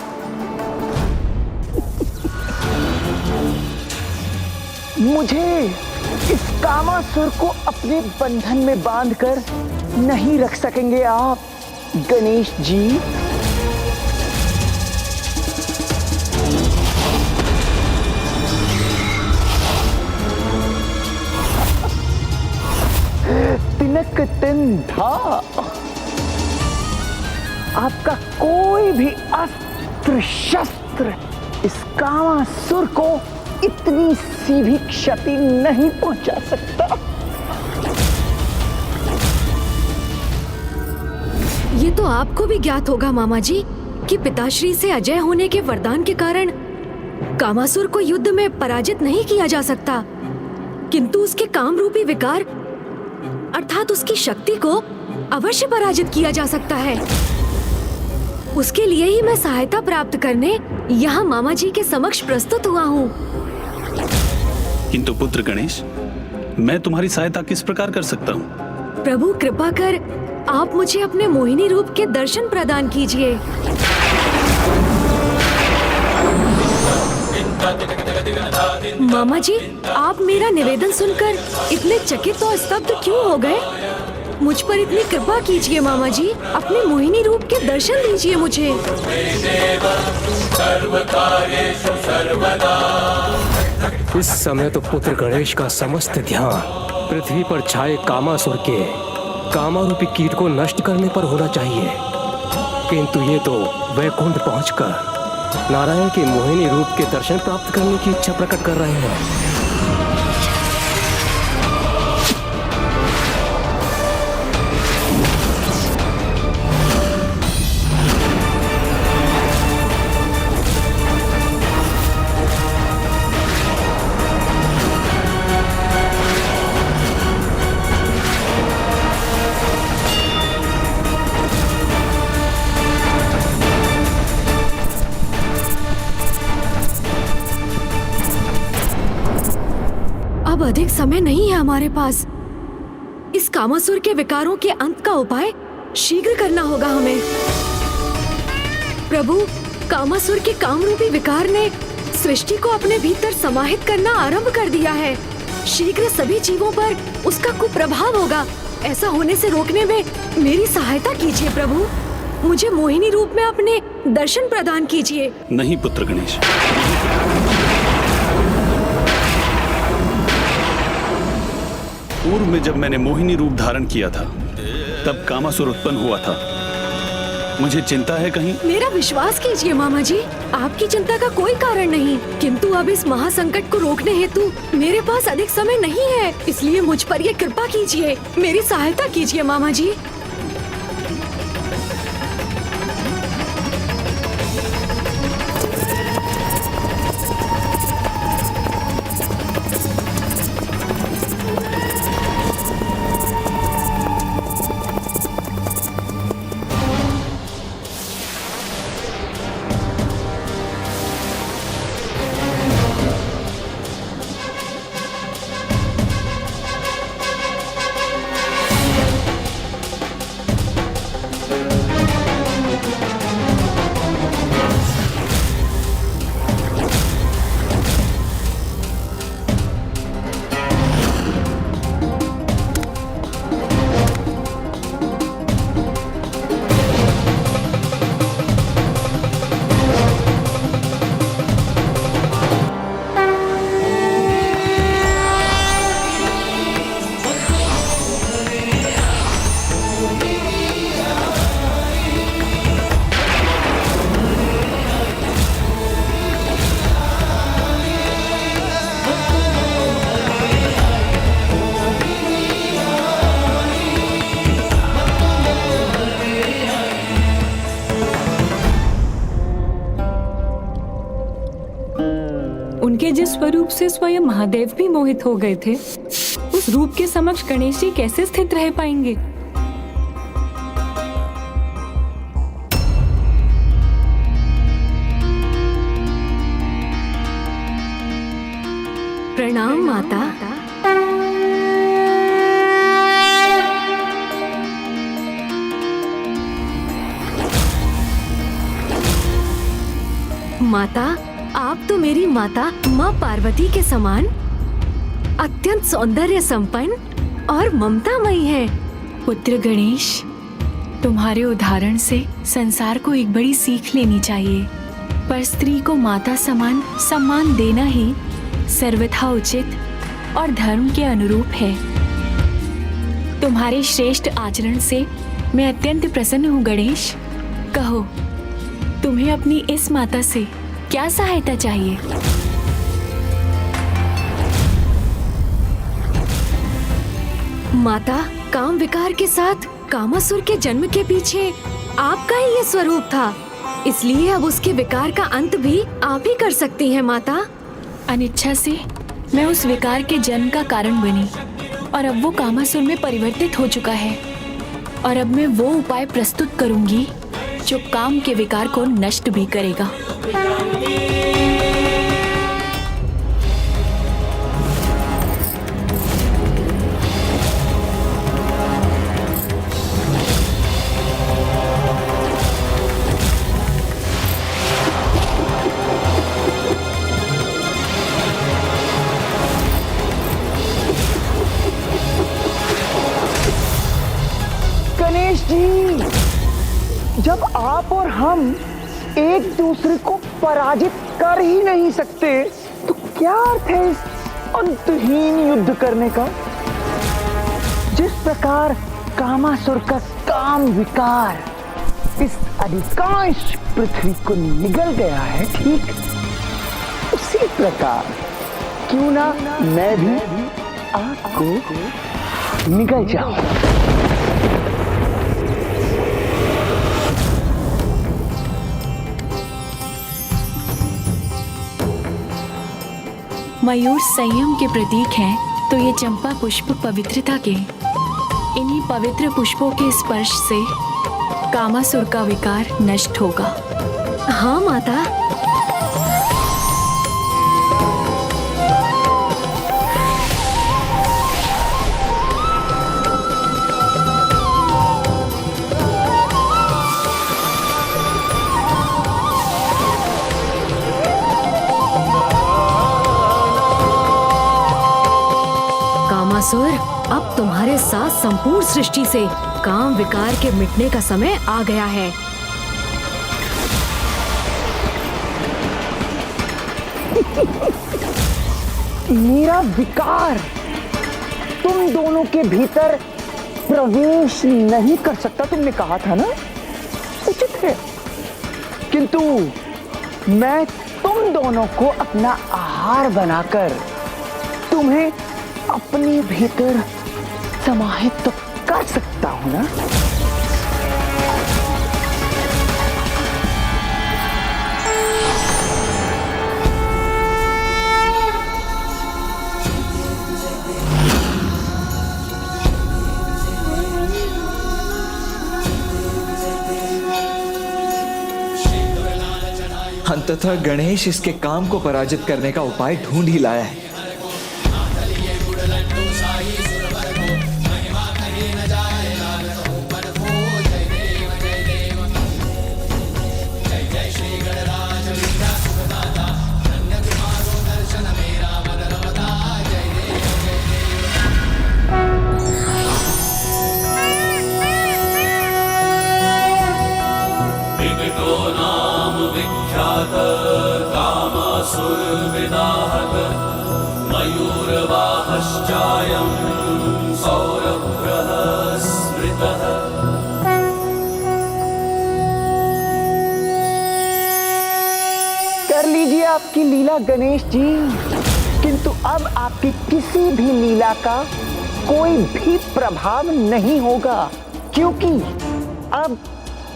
मुझे इस कामासुर को अपने बंधन में बांधकर नहीं रख सकेंगे आप गणेश जी। तिनक तिन धा। आपका कोई भी अस्त्र शस्त्र इस कामासुर को इतनी सी भी क्षति नहीं पहुंचा सकता। ये तो आपको भी ज्ञात होगा मामा जी कि पिताश्री से अजय होने के वरदान के कारण कामासुर को युद्ध में पराजित नहीं किया जा सकता, किंतु उसके काम रूपी विकार अर्थात उसकी शक्ति को अवश्य पराजित किया जा सकता है। उसके लिए ही मैं सहायता प्राप्त करने यहाँ मामा जी के समक्ष प्रस्तुत हुआ हूँ। किंतु पुत्र गणेश, मैं तुम्हारी सहायता किस प्रकार कर सकता हूँ? प्रभु कृपा कर आप मुझे अपने मोहिनी रूप के दर्शन प्रदान कीजिए। मामा जी, आप मेरा निवेदन सुनकर इतने चकित और स्तब्ध क्यों हो गए? मुझ पर इतनी कृपा कीजिए मामा जी, अपने मोहिनी रूप के दर्शन दीजिए मुझे। इस समय तो पुत्र गणेश का समस्त ध्यान पृथ्वी पर छाए कामासुर के कामारूपी कीट को नष्ट करने पर होना चाहिए, किंतु ये तो वैकुंठ पहुंचकर नारायण के मोहिनी रूप के दर्शन प्राप्त करने की इच्छा प्रकट कर रहे हैं। अब अधिक समय नहीं है हमारे पास। इस कामासुर के विकारों के अंत का उपाय शीघ्र करना होगा हमें। प्रभु, कामासुर के कामरूपी विकार ने सृष्टि को अपने भीतर समाहित करना आरंभ कर दिया है। शीघ्र सभी जीवों पर उसका कुप्रभाव होगा। ऐसा होने से रोकने में मेरी सहायता कीजिए प्रभु। मुझे मोहिनी रूप में अपने दर्शन प्रदान कीजिए। नहीं पुत्र गणेश, पूर्व में जब मैंने मोहिनी रूप धारण किया था तब कामासुर उत्पन्न हुआ था। मुझे चिंता है कहीं? मेरा विश्वास कीजिए मामा जी, आपकी चिंता का कोई कारण नहीं, किंतु अब इस महासंकट को रोकने हेतु मेरे पास अधिक समय नहीं है, इसलिए मुझ पर ये कृपा कीजिए, मेरी सहायता कीजिए मामा जी। उनके जिस स्वरूप से स्वयं महादेव भी मोहित हो गए थे, उस रूप के समक्ष गणेश जी कैसे स्थित रह पाएंगे? प्रणाम माता। माता, आप तो मेरी माता माँ पार्वती के समान अत्यंत सौंदर्य संपन्न और ममतामयी हैं। पुत्र गणेश, तुम्हारे उदाहरण से संसार को एक बड़ी सीख लेनी चाहिए। पर स्त्री को माता समान सम्मान देना ही सर्वथा उचित और धर्म के अनुरूप है। तुम्हारे श्रेष्ठ आचरण से मैं अत्यंत प्रसन्न हूँ गणेश। कहो, तुम्हें अपनी इस माता से क्या सहायता चाहिए? माता, काम विकार के साथ कामासुर के जन्म के पीछे आपका ही ये स्वरूप था, इसलिए अब उसके विकार का अंत भी आप ही कर सकती हैं माता। अनिच्छा से मैं उस विकार के जन्म का कारण बनी और अब वो कामासुर में परिवर्तित हो चुका है, और अब मैं वो उपाय प्रस्तुत करूंगी जो काम के विकार को नष्ट भी करेगा। गणेश जी, जब आप और हम एक दूसरे को पराजित कर ही नहीं सकते तो क्या अर्थ है इस अंतहीन युद्ध करने का? जिस प्रकार कामासुर का काम विकार इस अधिकांश पृथ्वी को निगल गया है, ठीक उसी प्रकार क्यों ना मैं भी आपको निगल जाऊं। मयूर संयम के प्रतीक हैं, तो ये चंपा पुष्प पवित्रता के। इन्हीं पवित्र पुष्पों के स्पर्श से कामासुर का विकार नष्ट होगा। हाँ माता। कामासुर, अब तुम्हारे साथ संपूर्ण सृष्टि से काम विकार के मिटने का समय आ गया है। मेरा विकार तुम दोनों के भीतर प्रवेश नहीं कर सकता, तुमने कहा था ना, उचित है। किंतु मैं तुम दोनों को अपना आहार बनाकर तुम्हें अपने भीतर समाहित तो कर सकता हूं ना। अंततः गणेश इसके काम को पराजित करने का उपाय ढूंढ ही लाया है। कर लीजिए आपकी लीला गणेश जी, किंतु अब आपकी किसी भी लीला का कोई भी प्रभाव नहीं होगा, क्योंकि अब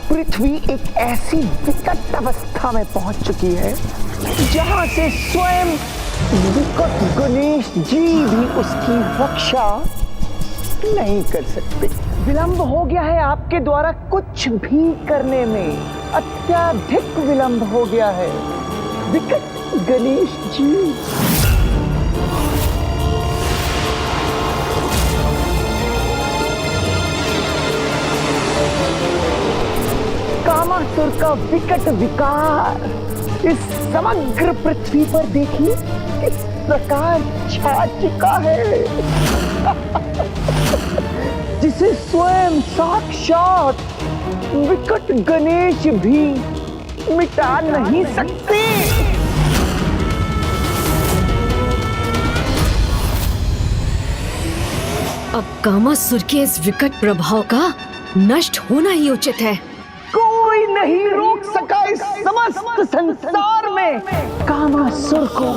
पृथ्वी एक ऐसी विकट अवस्था में पहुंच चुकी है जहां से स्वयं विकट गणेश जी भी उसकी रक्षा नहीं कर सकते। विलंब हो गया है आपके द्वारा कुछ भी करने में, अत्यधिक विलंब हो गया है विकट गणेश जी। कामासुर का विकट विकार इस समग्र पृथ्वी पर देखिए किस प्रकार छा चुका है जिसे स्वयं साक्षात विकट गणेश भी मिटा नहीं सकते। अब कामासुर के इस विकट प्रभाव का नष्ट होना ही उचित है। कोई नहीं रोक सका इस समस्त संसार में कामासुर को।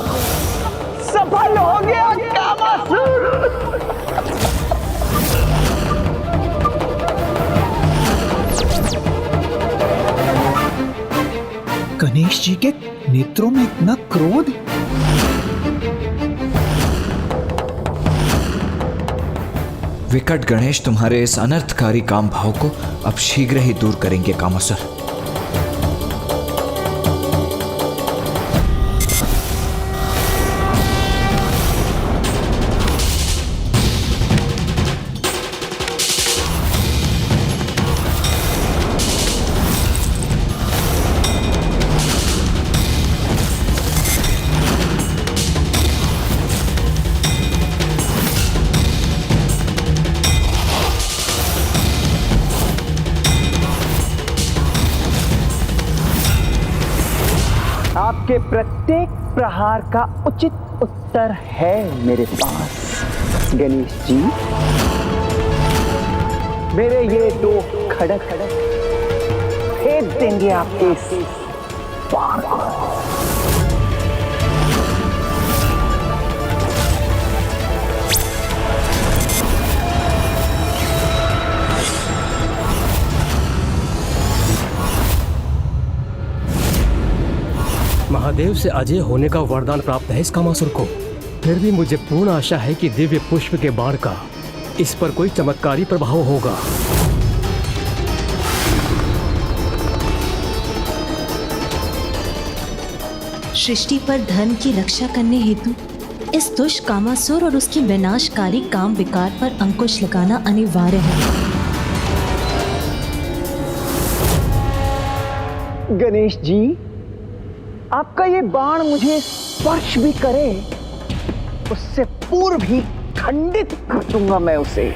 सफल हो गया कामासुर। गणेश जी के नेत्रों में इतना क्रोध। विकट गणेश तुम्हारे इस अनर्थकारी काम भाव को अब शीघ्र ही दूर करेंगे कामासुर। उसके प्रत्येक प्रहार का उचित उत्तर है मेरे पास गणेश जी। मेरे ये दो खड़क फेंक देंगे आपके इस बाण को। महादेव से अजय होने का वरदान प्राप्त है इस कामासुर को। फिर भी मुझे पूर्ण आशा है कि दिव्य पुष्प के बाण का इस पर कोई चमत्कारी प्रभाव होगा। सृष्टि पर धर्म की रक्षा करने हेतु इस दुष्ट कामासुर और उसकी विनाशकारी काम विकार पर अंकुश लगाना अनिवार्य है। गणेश जी, आपका ये बाण मुझे स्पर्श भी करे उससे पूर्व ही खंडित कर दूंगा मैं उसे।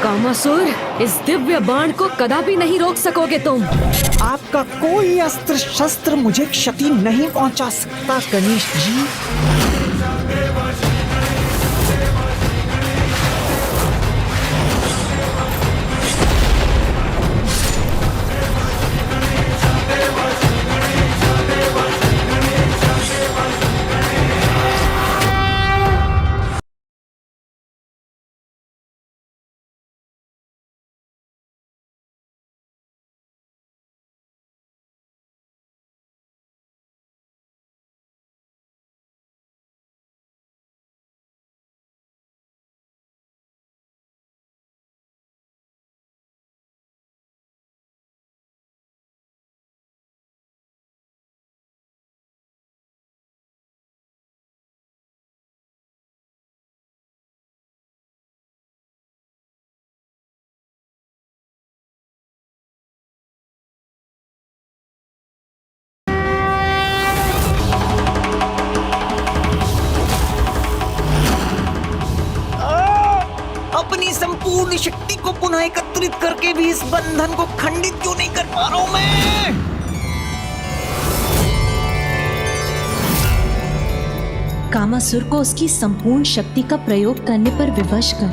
कामासुर, इस दिव्य बाण को कदापि नहीं रोक सकोगे तुम। आपका कोई अस्त्र शस्त्र मुझे क्षति नहीं पहुंचा सकता गणेश जी। अपनी संपूर्ण शक्ति को पुनः एकत्रित करके भी इस बंधन को खंडित क्यों नहीं कर पा रहा हूं मैं? कामासुर को उसकी संपूर्ण शक्ति का प्रयोग करने पर विवश कर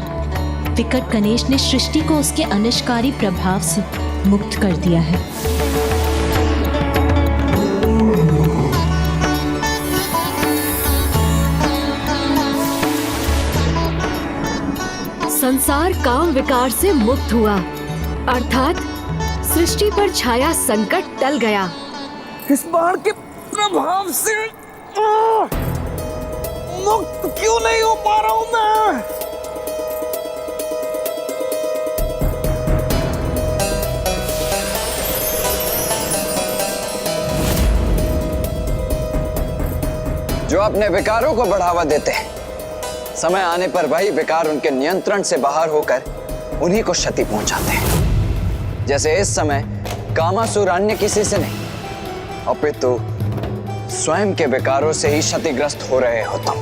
विकट गणेश ने सृष्टि को उसके अनिष्कारी प्रभाव से मुक्त कर दिया है। संसार काम विकार से मुक्त हुआ, अर्थात सृष्टि पर छाया संकट टल गया। इस बाण के प्रभाव से मुक्त क्यों नहीं हो पा रहा हूं मैं? जो अपने विकारों को बढ़ावा देते हैं, समय आने पर वही विकार उनके नियंत्रण से बाहर होकर उन्हीं को क्षति पहुंचाते हैं। जैसे इस समय कामासुर अन्य किसी से नहीं अपितु स्वयं के विकारों से ही क्षतिग्रस्त हो रहे हो तुम।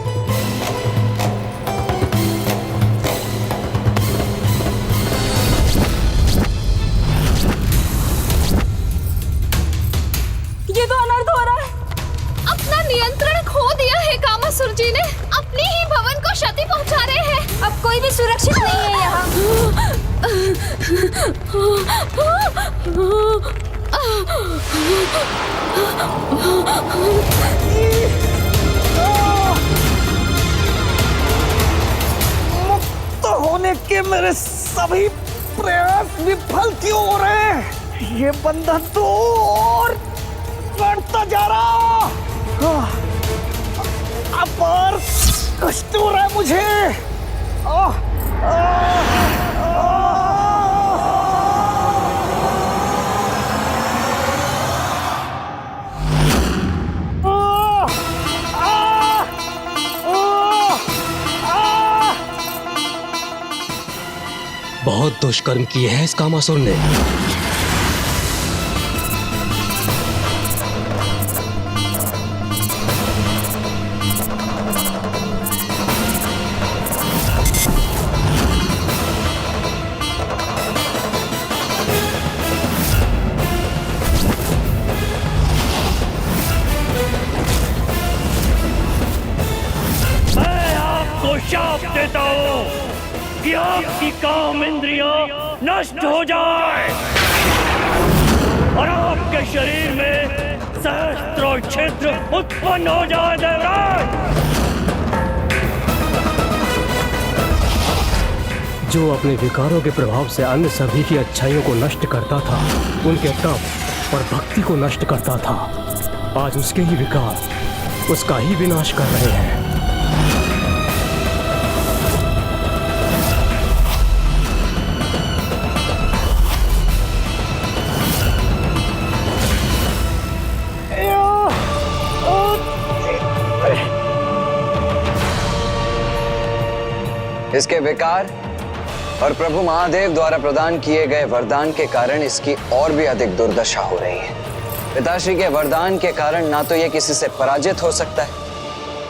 ये तो अनर्थ हो रहा है। अपना नियंत्रण खो दिया है कामासुर जी ने, अपने ही भवन को क्षति पहुंचा रहे हैं। अब कोई भी सुरक्षित नहीं है यहाँ। मुक्त होने के मेरे सभी प्रयास विफल क्यों हो रहे हैं? ये बंधन तो और बढ़ता जा रहा। अपार कष्ट हो रहा है मुझे। बहुत दुष्कर्म किए हैं इस कामासुर ने। मैं आपको शाप देता हूँ कि आपकी काम इंद्रियां नष्ट हो जाए और आपके शरीर में सहस्त्रों छिद्र उत्पन्न हो जाए। देवराज, जो अपने विकारों के प्रभाव से अन्य सभी की अच्छाइयों को नष्ट करता था, उनके तप और भक्ति को नष्ट करता था, आज उसके ही विकार उसका ही विनाश कर रहे हैं। इसके विकार और प्रभु महादेव द्वारा प्रदान किए गए वरदान के कारण इसकी और भी अधिक दुर्दशा हो रही है। पिताश्री के वरदान के कारण ना तो यह किसी से पराजित हो सकता है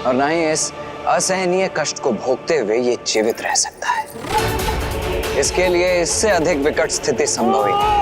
और ना ही इस असहनीय कष्ट को भोगते हुए ये जीवित रह सकता है। इसके लिए इससे अधिक विकट स्थिति संभव ही नहीं।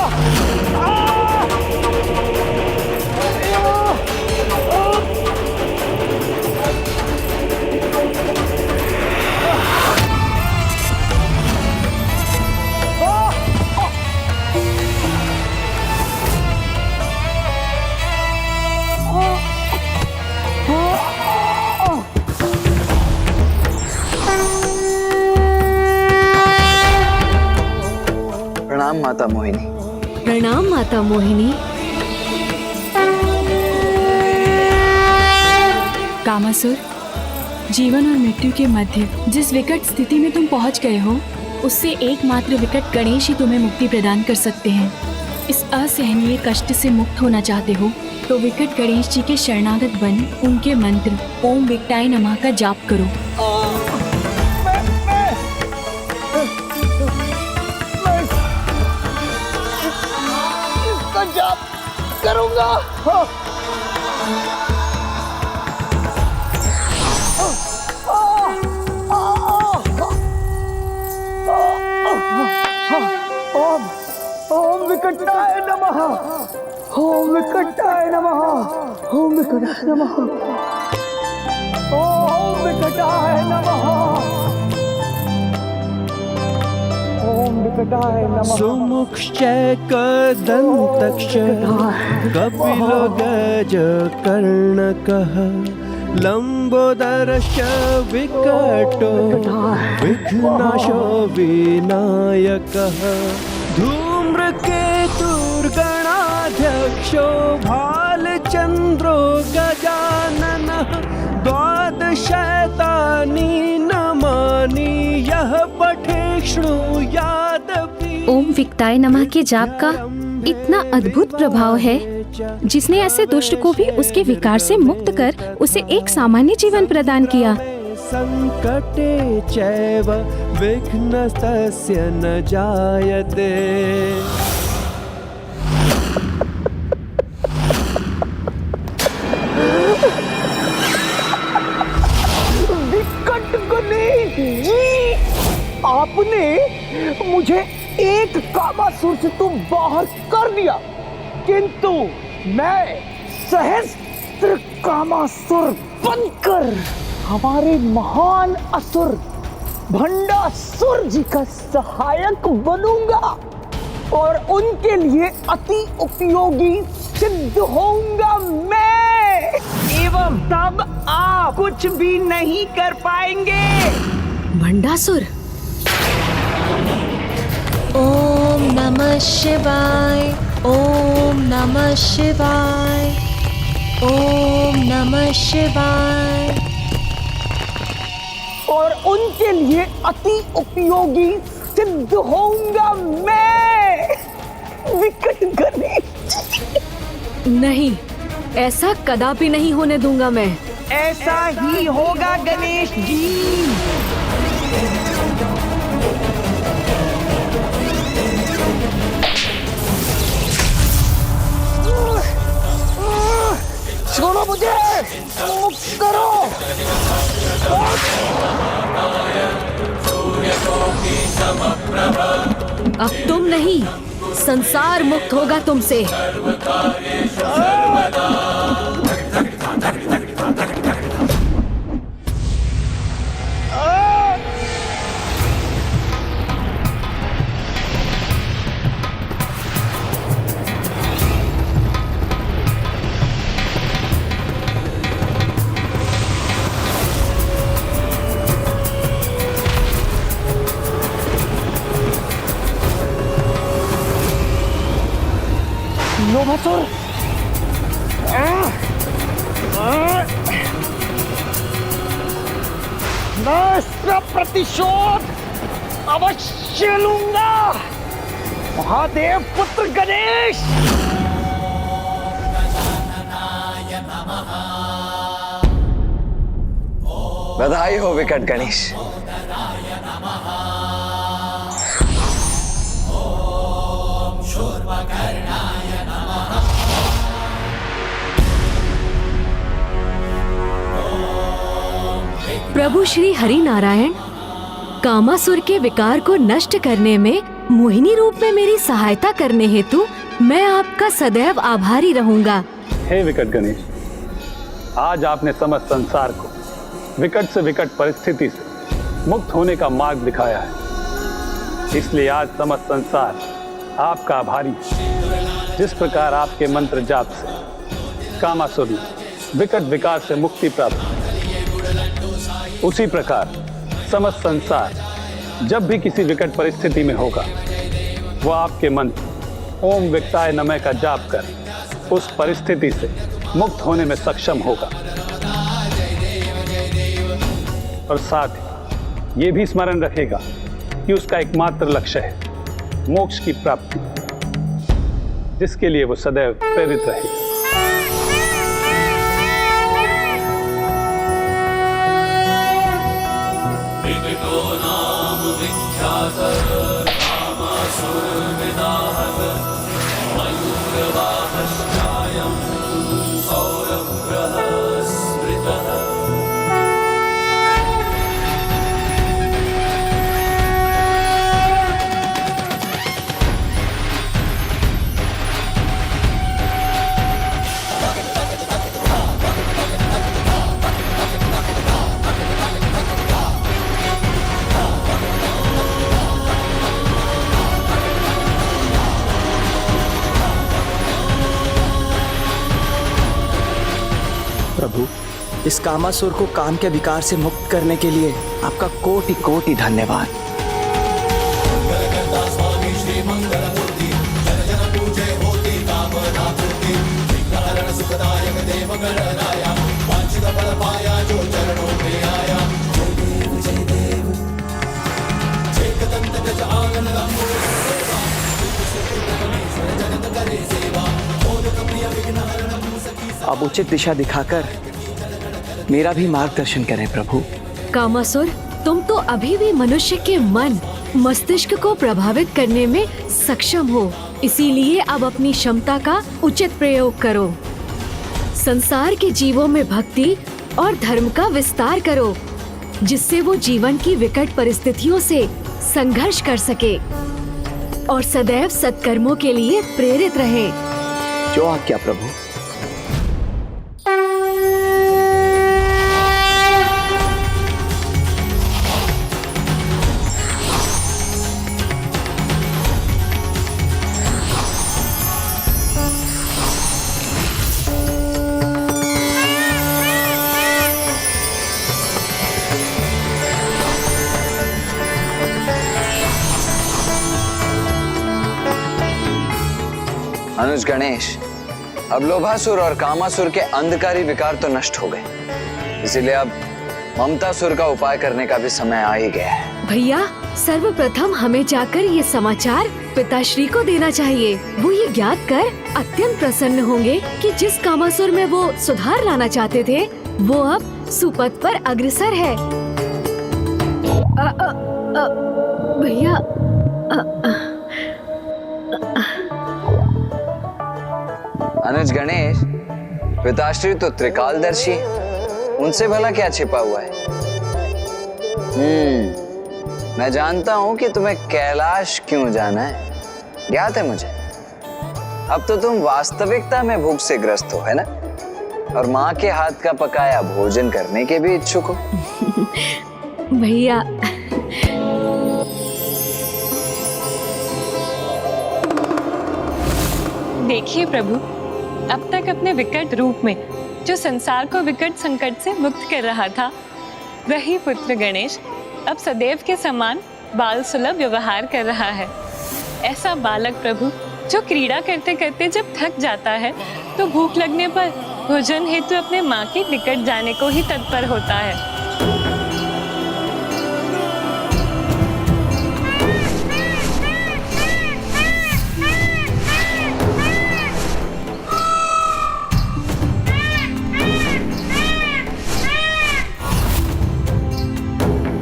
प्रणाम माता मोहिनी। प्रणाम माता मोहिनी। कामासुर, जीवन और मृत्यु के मध्य जिस विकट स्थिति में तुम पहुंच गए हो, उससे एकमात्र विकट गणेश ही तुम्हें मुक्ति प्रदान कर सकते हैं। इस असहनीय कष्ट से मुक्त होना चाहते हो तो विकट गणेश जी के शरणागत बन उनके मंत्र ओम विकटाय नमः का जाप करो। जाप करूंगा। ओम विकटाय नमः, ओम विकटाय नमः, ओम विकटाय नमः, ओम विकटाय नमः, ओम विकटाय नमः। सुमुखश्च कदन्तश्च कपिलो गजकर्णकः लंबोदरश्च विकटो विघ्नाशो विनायकः धूम्रकेतुर्गणाध्यक्षो भालचन्द्रो गजाननः द्वादशैतानि नमानि यः पठे शृणुयादपि। ओम विकटाय नमः के जाप का इतना अद्भुत प्रभाव है, जिसने ऐसे दुष्ट को भी उसके विकार से मुक्त कर उसे एक सामान्य जीवन प्रदान किया। संकटे चैव विघ्नस्तस्य न जायते। विकट गणेश जी, आपने मुझे एक कामासुर से तो बाहर कर दिया, किंतु मैं सहस्त्र कामासुर बनकर हमारे महान असुर भंडासुर जी का सहायक बनूंगा और उनके लिए अति उपयोगी सिद्ध होऊंगा मैं, एवं तब आप कुछ भी नहीं कर पाएंगे। भंडासुर। ओम नमः शिवाय, ओम नमः शिवाय, ओम नमः शिवाय। और उनके लिए अति उपयोगी सिद्ध होऊंगा मैं, विकट गणेश। नहीं, ऐसा कदापि नहीं होने दूंगा मैं। ऐसा ही होगा गणेश जी। अब तुम नहीं, संसार मुक्त होगा तुमसे। लोभासुर, मैं इसका प्रतिशोध अवश्य लूंगा। महादेव पुत्र गणेश, बधाई हो विकट गणेश। प्रभु श्री हरि नारायण, कामासुर के विकार को नष्ट करने में मोहिनी रूप में मेरी सहायता करने हेतु मैं आपका सदैव आभारी रहूंगा। हे विकट गणेश, आज आपने समस्त संसार को विकट से विकट परिस्थिति से मुक्त होने का मार्ग दिखाया है, इसलिए आज समस्त संसार आपका आभारी है। जिस प्रकार आपके मंत्र जाप से कामासुर ने विकट विकार से मुक्ति प्राप्त की, उसी प्रकार समस्त संसार जब भी किसी विकट परिस्थिति में होगा, वह आपके मंत्र ओम विकटाय नमः का जाप कर उस परिस्थिति से मुक्त होने में सक्षम होगा। और साथ ही ये भी स्मरण रखेगा कि उसका एकमात्र लक्ष्य है मोक्ष की प्राप्ति, जिसके लिए वो सदैव प्रेरित रहेगा। प्रभु, इस कामासुर को काम के विकार से मुक्त करने के लिए आपका कोटि कोटि धन्यवाद। अब उचित दिशा दिखाकर मेरा भी मार्गदर्शन करें प्रभु। कामासुर, तुम तो अभी भी मनुष्य के मन मस्तिष्क को प्रभावित करने में सक्षम हो, इसीलिए अब अपनी क्षमता का उचित प्रयोग करो। संसार के जीवों में भक्ति और धर्म का विस्तार करो, जिससे वो जीवन की विकट परिस्थितियों से संघर्ष कर सके और सदैव सत्कर्मों के लिए प्रेरित रहे। जो आज्ञा प्रभु। अनुज गणेश, अब लोभासुर और कामासुर के अंधकारी विकार तो नष्ट हो गए, इसीलिए अब ममतासुर का उपाय करने का भी समय आ ही गया है। भैया, सर्वप्रथम हमें जाकर ये समाचार पिताश्री को देना चाहिए। वो ये ज्ञात कर अत्यंत प्रसन्न होंगे कि जिस कामासुर में वो सुधार लाना चाहते थे, वो अब सुपथ पर अग्रसर है। भैया, अनुज गणेश, पिताश्री तो त्रिकालदर्शी है, उनसे भला क्या छिपा हुआ है। मैं जानता हूं कि तुम्हें कैलाश क्यों जाना है, ज्ञात है मुझे। अब तो तुम वास्तविकता में भूख से ग्रस्त हो, है ना? और माँ के हाथ का पकाया भोजन करने के भी इच्छुक हो। भैया, देखिए प्रभु, अब तक अपने विकट रूप में जो संसार को विकट संकट से मुक्त कर रहा था, वही पुत्र गणेश अब सदैव के समान बाल सुलभ व्यवहार कर रहा है। ऐसा बालक प्रभु जो क्रीड़ा करते करते जब थक जाता है तो भूख लगने पर भोजन हेतु अपने माँ के निकट जाने को ही तत्पर होता है।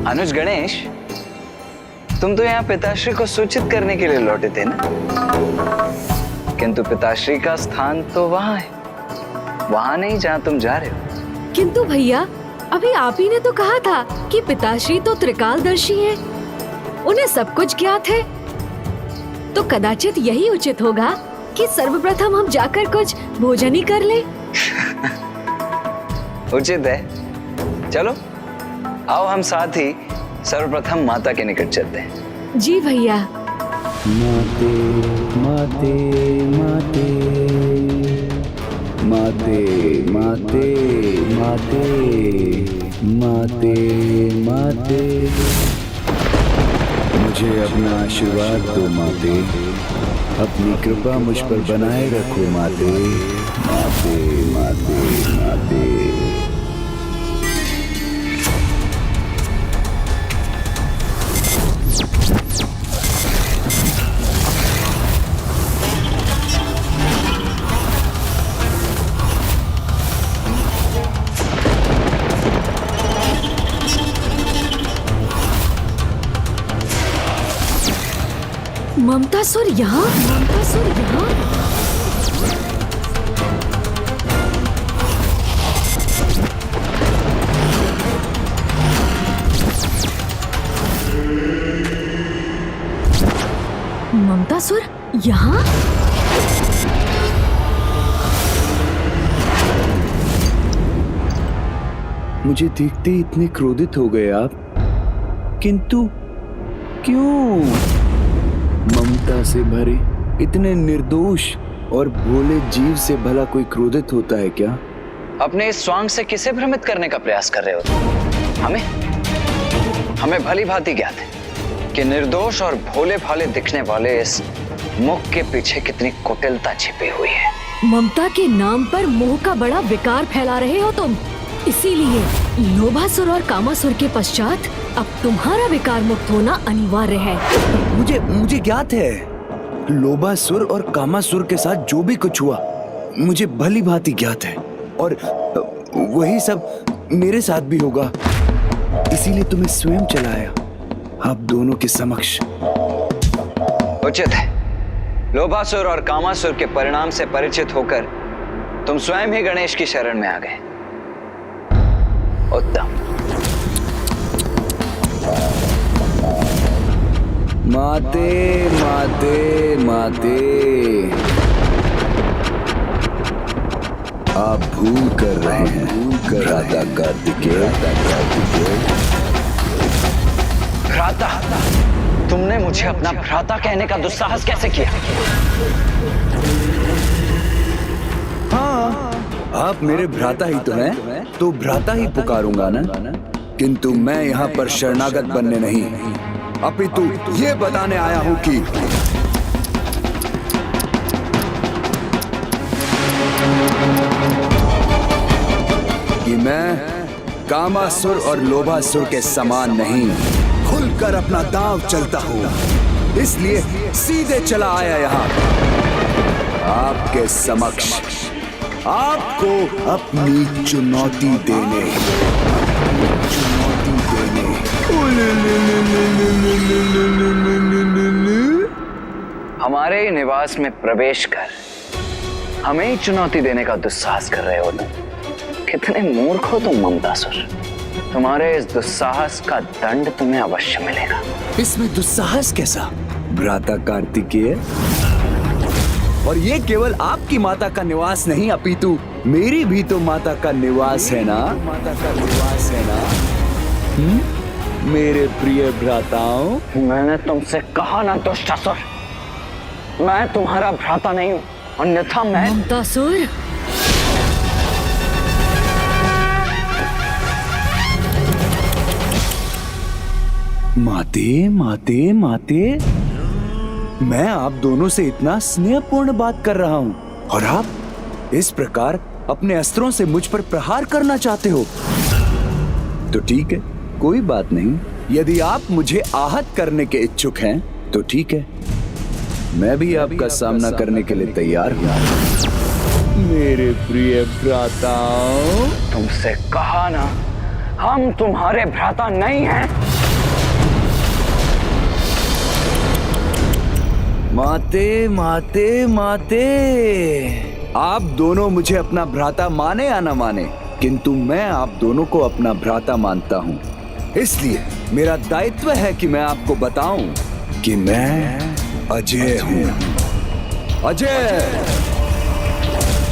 अनुज गणेश, तुम तो यहाँ पिताश्री को सूचित करने के लिए लौटे थे ना? किंतु पिताश्री का स्थान तो वहां है, वहां नहीं जहां तुम जा रहे हो। किंतु भैया, अभी आप ही ने तो कहा था कि पिताश्री तो त्रिकालदर्शी हैं, उन्हें सब कुछ ज्ञात है। तो कदाचित यही उचित होगा कि सर्वप्रथम हम जाकर कुछ भोजन ही कर लें। उचित है, चलो आओ हम साथ ही सर्वप्रथम माता के निकट चलते हैं। जी भैया। माते माते माते माते माते माते माते माते, मुझे अपना आशीर्वाद दो माते, अपनी कृपा मुझ पर बनाए रखो माते, माते माते माते। ममतासुर यहाँ? ममतासुर यहाँ? ममतासुर यहाँ? मुझे देखते ही इतने क्रोधित हो गए आप, किंतु क्यों? ममता से भरे इतने निर्दोष और भोले जीव से भला कोई क्रोधित होता है क्या? अपने इस स्वांग से किसे भ्रमित करने का प्रयास कर रहे हो तुम? हमें भली भांति ज्ञात है कि निर्दोष और भोले भाले दिखने वाले इस मुख के पीछे कितनी कुटिलता छिपी हुई है। ममता के नाम पर मोह का बड़ा विकार फैला रहे हो तुम, इसीलिए लोभासुर और कामासुर के पश्चात अब तुम्हारा विकार मुक्त होना अनिवार्य है। मुझे ज्ञात है, लोभासुर और कामासुर के साथ जो भी कुछ हुआ मुझे भली भांति ज्ञात है, और वही सब मेरे साथ भी होगा। इसीलिए तुम्हें स्वयं चलाया आप दोनों के समक्ष। उचित है, लोभासुर और कामासुर के परिणाम से परिचित होकर तुम स्वयं ही गणेश की शरण में आ गए। उत्तम। माते माते माते, आप भूल कर रहे हैं भ्राता कार्तिकेय। भ्राता? तुमने मुझे अपना भ्राता कहने का दुस्साहस कैसे किया? हाँ, आप मेरे भ्राता ही तो हैं, तो भ्राता ही पुकारूंगा ना। किंतु मैं यहाँ पर शरणागत बनने नहीं, अपितु ये बताने आया हूँ कि मैं कामासुर और लोभासुर के समान नहीं, खुलकर अपना दांव चलता हूँ। इसलिए सीधे चला आया यहाँ आपके समक्ष, आपको अपनी चुनौती देने। हमारे निवास में प्रवेश कर हमें ही चुनौती देने का दुस्साहस कर रहे हो तुम। कितने मूर्ख हो तुम ममतासुर। तुम्हारे इस दुस्साहस का दंड तुम्हें अवश्य मिलेगा। इसमें दुस्साहस कैसा? भ्राता कार्तिकेय, और ये केवल आपकी माता का निवास नहीं अपितु मेरी भी तो माता का निवास है ना? माता का निवास है ना? मेरे प्रिय भ्राताओं, मैंने तुमसे कहा ना दुष्टासुर, मैं तुम्हारा भ्राता नहीं हूँ, अन्यथा मैं ममतासुर। माते माते माते, मैं आप दोनों से इतना स्नेहपूर्ण बात कर रहा हूँ और आप इस प्रकार अपने अस्त्रों से मुझ पर प्रहार करना चाहते हो। तो ठीक है, कोई बात नहीं। यदि आप मुझे आहत करने के इच्छुक हैं तो ठीक है, मैं भी आपका सामना करने के लिए तैयार हूँ। मेरे प्रिय भ्राताओं, तुमसे कहा ना, हम तुम्हारे भ्राता नहीं हैं। माते माते माते, आप दोनों मुझे अपना भ्राता माने या ना माने, किंतु मैं आप दोनों को अपना भ्राता मानता हूँ। इसलिए मेरा दायित्व है कि मैं आपको बताऊं कि मैं अजय हूँ। अजय,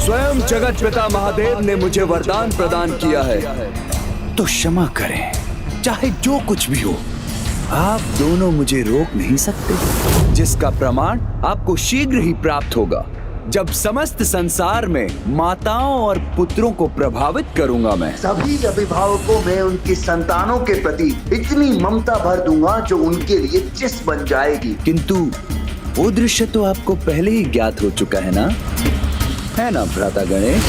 स्वयं जगत पिता महादेव ने मुझे वरदान प्रदान किया है, तो क्षमा करें, चाहे जो कुछ भी हो, आप दोनों मुझे रोक नहीं सकते, जिसका प्रमाण आपको शीघ्र ही प्राप्त होगा, जब समस्त संसार में माताओं और पुत्रों को प्रभावित करूंगा। मैं सभी अभिभावकों में उनकी संतानों के प्रति इतनी ममता भर दूंगा जो उनके लिए चिस बन जाएगी। किंतु वो दृश्य तो आपको पहले ही ज्ञात हो चुका है ना भ्राता गणेश?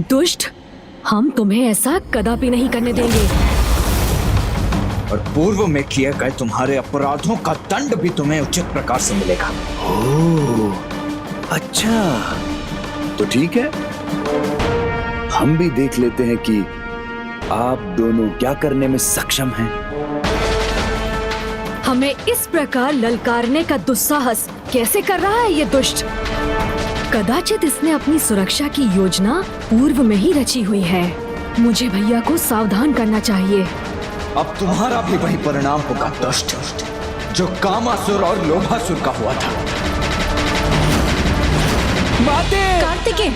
दुष्ट, हम तुम्हें ऐसा कदापि नहीं करने देंगे। और पूर्व में किए गए तुम्हारे अपराधों का दंड भी तुम्हें उचित प्रकार से मिलेगा। ओह, अच्छा, तो ठीक है, हम भी देख लेते हैं कि आप दोनों क्या करने में सक्षम हैं। हमें इस प्रकार ललकारने का दुस्साहस कैसे कर रहा है ये दुष्ट? कदाचित इसने अपनी सुरक्षा की योजना पूर्व में ही रची हुई है। मुझे भैया को सावधान करना चाहिए। अब तुम्हारा भी वही परिणाम होगा दुष्ट, जो कामासुर और लोभासुर का हुआ था। माते! कार्तिकेय!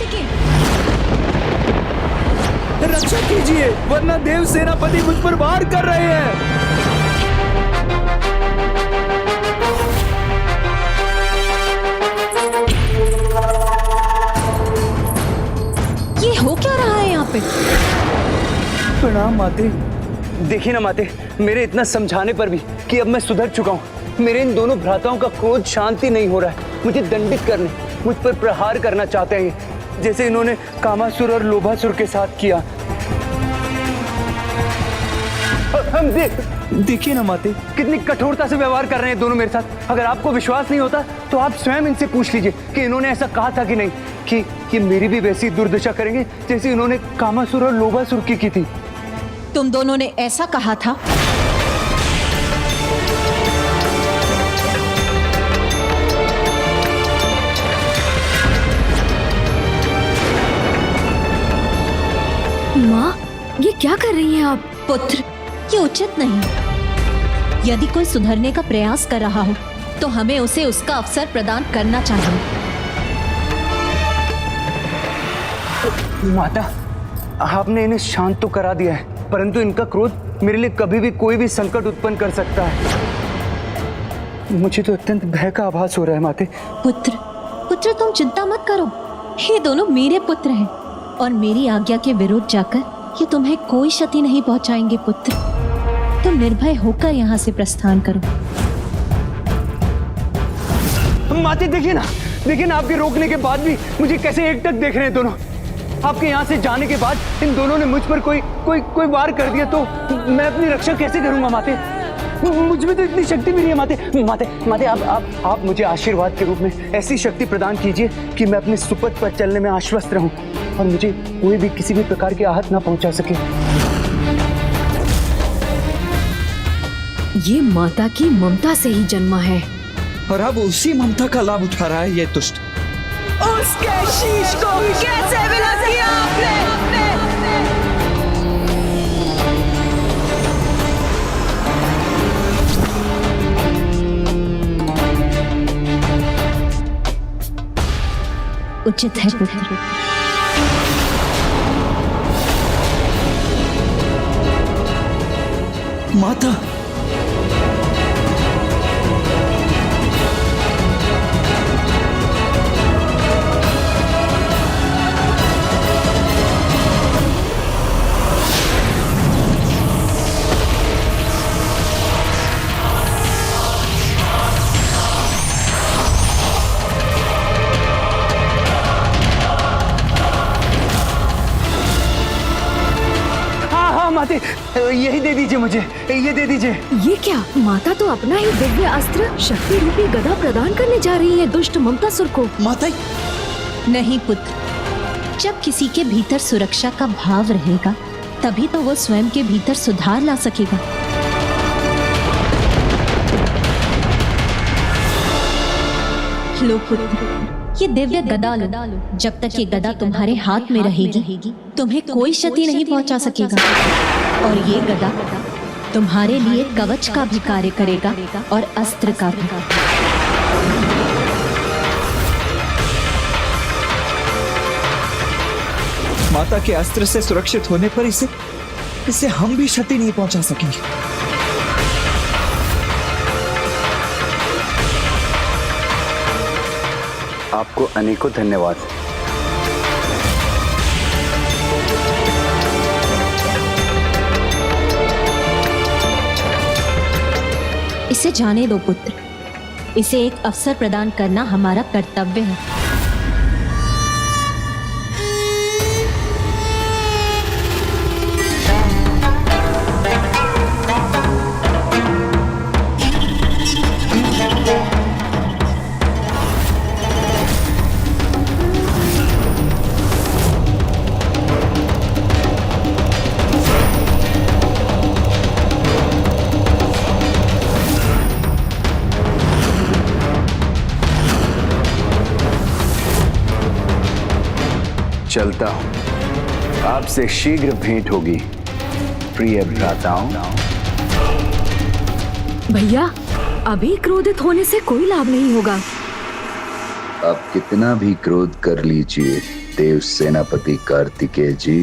रक्षा कीजिए, वरना देव सेनापति मुझ पर वार कर रहे हैं। ये हो क्या रहा है यहाँ पे? प्रणाम माते। देखिए ना माते, मेरे इतना समझाने पर भी कि अब मैं सुधर चुका हूँ, मेरे इन दोनों भ्राताओं का क्रोध शांति नहीं हो रहा है। मुझे दंडित करने, मुझ पर प्रहार करना चाहते हैं, जैसे इन्होंने कामासुर और लोभासुर के साथ किया। हम देखिए ना माते, कितनी कठोरता से व्यवहार कर रहे हैं दोनों मेरे साथ। अगर आपको विश्वास नहीं होता तो आप स्वयं इनसे पूछ लीजिए कि इन्होंने ऐसा कहा था कि नहीं कि ये मेरी भी वैसी दुर्दशा करेंगे जैसे इन्होंने कामासुर और लोभासुर की थी। तुम दोनों ने ऐसा कहा था? माँ, ये क्या कर रही हैं आप? पुत्र, ये उचित नहीं। यदि कोई सुधरने का प्रयास कर रहा हो तो हमें उसे उसका अवसर प्रदान करना चाहिए। माता, आपने इन्हें शांत तो करा दिया है, परंतु इनका क्रोध मेरे लिए कभी भी कोई भी संकट उत्पन्न कर सकता है। मुझे तो अत्यंत भय का आभास हो रहा है माते। पुत्र, तुम चिंता मत करो। ये दोनों मेरे पुत्र हैं और मेरी आज्ञा के विरुद्ध जाकर ये तुम्हें कोई क्षति नहीं पहुंचाएंगे। पुत्र, तुम निर्भय होकर यहाँ से प्रस्थान करो। माते देखिए ना, आपके रोकने के बाद भी मुझे कैसे एकटक देख रहे हैं दोनों। आपके यहाँ से जाने के बाद इन दोनों ने मुझ पर कोई वार कर दिया तो मैं अपनी रक्षा कैसे करूंगा माते? मुझ में तो इतनी शक्ति भी नहीं है माते। आप मुझे आशीर्वाद के रूप में ऐसी शक्ति प्रदान कीजिए कि मैं अपने सुपथ पर चलने में आश्वस्त रहूं और मुझे कोई भी किसी भी प्रकार की आहत ना पहुंचा सके। ये माता की ममता से ही जन्मा है। और अब उसी ममता का लाभ उठा रहा है ये दुष्ट। उसके शीश को कैसे विलग किया आपने? उचित है पुत्र। माता, माते, यही दे दीजिए मुझे, ये दे दीजिए। ये क्या? माता तो अपना ही दिव्य अस्त्र शक्ति रूपी गदा प्रदान करने जा रही है दुष्ट ममतासुर को। माता, नहीं पुत्र, जब किसी के भीतर सुरक्षा का भाव रहेगा तभी तो वो स्वयं के भीतर सुधार ला सकेगा। लो पुत्र, ये दिव्य गदा लो। जब तक ये गदा तुम्हारे हाथ में रहेगी तुम्हें कोई क्षति नहीं पहुंचा सकेगा। और ये गदा तुम्हारे लिए कवच का भी कार्य करेगा और अस्त्र का भी। माता के अस्त्र से सुरक्षित होने पर इसे हम भी क्षति नहीं पहुंचा सकेंगे। आपको अनेकों धन्यवाद। इसे जाने दो पुत्र, इसे एक अवसर प्रदान करना हमारा कर्तव्य है। चलता हूं, आपसे शीघ्र भेंट होगी प्रिय भ्राताओं। भैया, अभी क्रोधित होने से कोई लाभ नहीं होगा। आप कितना भी क्रोध कर लीजिए देव सेनापति कार्तिकेय जी,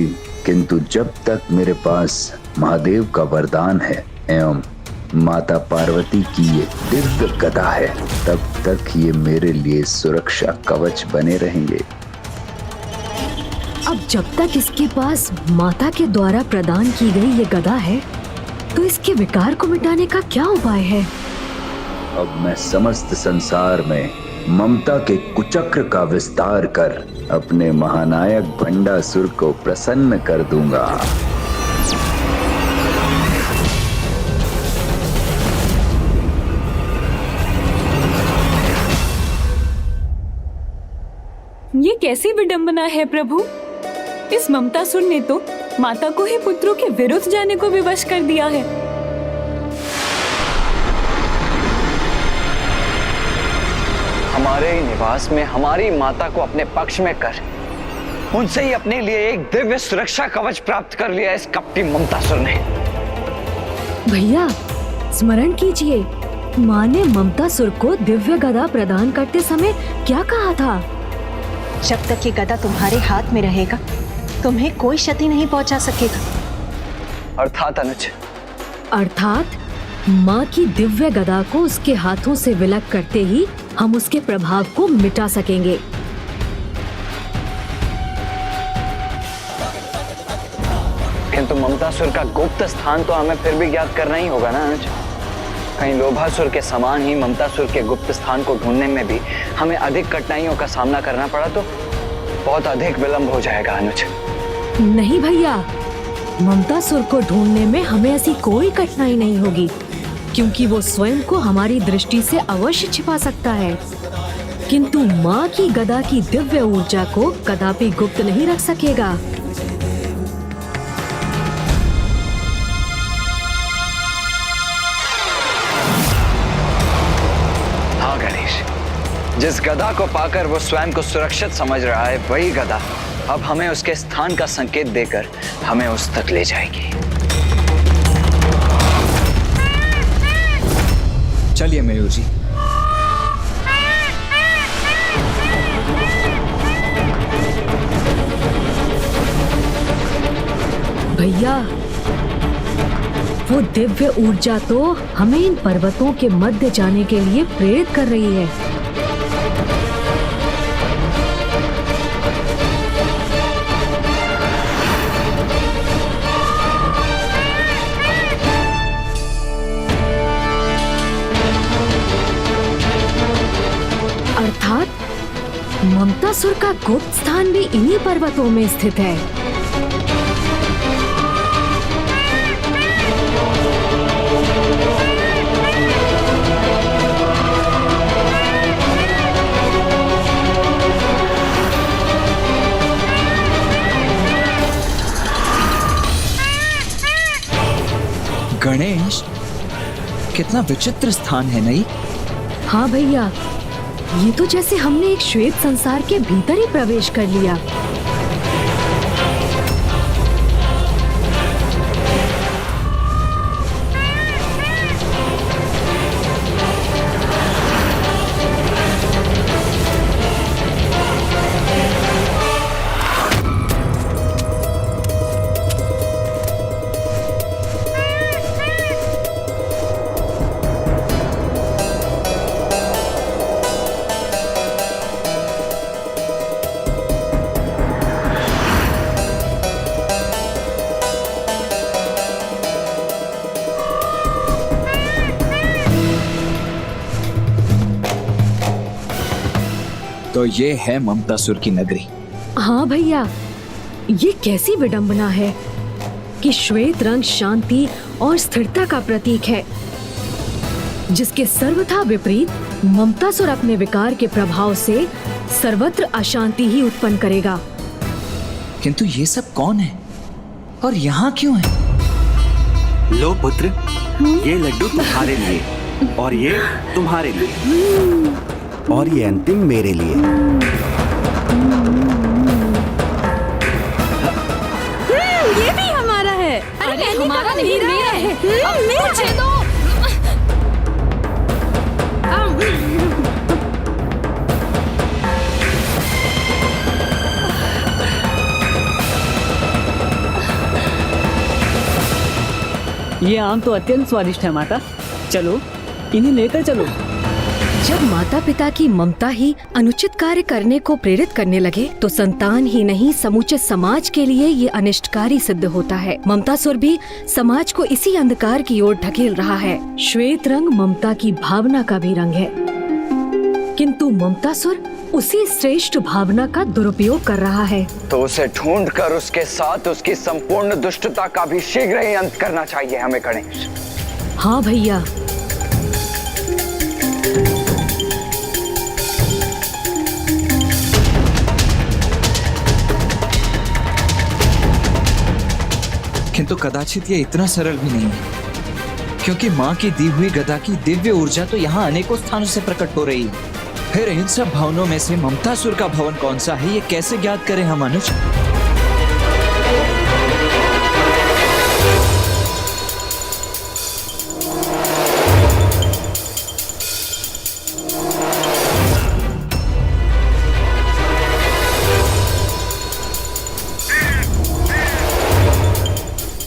किंतु जब तक मेरे पास महादेव का वरदान है एवं माता पार्वती की ये दिव्य गदा है, तब तक ये मेरे लिए सुरक्षा कवच बने रहेंगे। अब जब तक इसके पास माता के द्वारा प्रदान की गई ये गदा है, तो इसके विकार को मिटाने का क्या उपाय है? अब मैं समस्त संसार में ममता के कुचक्र का विस्तार कर अपने महानायक भंडासुर को प्रसन्न कर दूंगा। ये कैसी विडंबना है प्रभु? इस ममतासुर ने तो माता को ही पुत्रों के विरुद्ध जाने को विवश कर दिया है। हमारे ही निवास में हमारी माता को अपने पक्ष में कर उनसे ही अपने लिए एक दिव्य सुरक्षा कवच प्राप्त कर लिया इस कपटी ममतासुर ने। भैया, स्मरण कीजिए, माँ ने ममतासुर को दिव्य गदा प्रदान करते समय क्या कहा था? जब तक ये गदा तुम्हारे हाथ में रहेगा तुम्हें कोई क्षति नहीं पहुंचा सकेगा। अर्थात अनुज? अर्थात माँ की दिव्य गदा को उसके हाथों से विलग करते ही हम उसके प्रभाव को मिटा सकेंगे। किंतु ममतासुर का गुप्त स्थान तो हमें फिर भी ज्ञात करना ही होगा ना अनुज। कहीं लोभासुर के समान ही ममतासुर के गुप्त स्थान को ढूंढने में भी हमें अधिक कठिनाइयों का सामना करना पड़ा तो बहुत अधिक विलंब हो जाएगा अनुज। नहीं भैया, ममतासुर को ढूंढने में हमें ऐसी कोई कठिनाई नहीं होगी, क्योंकि वो स्वयं को हमारी दृष्टि से अवश्य छिपा सकता है, किंतु माँ की गदा की दिव्य ऊर्जा को कदापि गुप्त नहीं रख सकेगा। जिस गधा को पाकर वो स्वयं को सुरक्षित समझ रहा है, वही गधा अब हमें उसके स्थान का संकेत देकर हमें उस तक ले जाएगी। चलिए मयूर जी। भैया, वो दिव्य ऊर्जा तो हमें इन पर्वतों के मध्य जाने के लिए प्रेरित कर रही है। अर्थात ममतासुर का गुप्त स्थान भी इन्हीं पर्वतों में स्थित है। गणेश, कितना विचित्र स्थान है नहीं? हाँ भैया, ये तो जैसे हमने एक श्वेत संसार के भीतर ही प्रवेश कर लिया। तो ये है ममतासुर की नगरी। हाँ भैया, ये कैसी विडंबना है कि श्वेत रंग शांति और स्थिरता का प्रतीक है, जिसके सर्वथा विपरीत ममतासुर अपने विकार के प्रभाव से सर्वत्र अशांति ही उत्पन्न करेगा। किंतु ये सब कौन है और यहाँ क्यों है? लो पुत्र, ये लड्डू तुम्हारे लिए और ये तुम्हारे लिए और ये अंतिम मेरे लिए। ये भी हमारा है। अरे हमारा नहीं, मेरा है। मुझे दो। ये आम तो अत्यंत स्वादिष्ट है माता, चलो इन्हें लेकर चलो। जब माता पिता की ममता ही अनुचित कार्य करने को प्रेरित करने लगे, तो संतान ही नहीं समूचे समाज के लिए ये अनिष्टकारी सिद्ध होता है। ममतासुर भी समाज को इसी अंधकार की ओर ढकेल रहा है। श्वेत रंग ममता की भावना का भी रंग है, किंतु ममतासुर उसी श्रेष्ठ भावना का दुरुपयोग कर रहा है। तो उसे ढूंढकर उसके साथ उसकी संपूर्ण दुष्टता का भी शीघ्र ही अंत करना चाहिए हमें गणेश। हाँ भैया। किंतु कदाचित ये इतना सरल भी नहीं है, क्योंकि माँ की दी हुई गदा की दिव्य ऊर्जा तो यहाँ अनेकों स्थानों से प्रकट हो रही है। फिर इन सब भवनों में से ममतासुर का भवन कौन सा है, ये कैसे ज्ञात करें हम अनुज?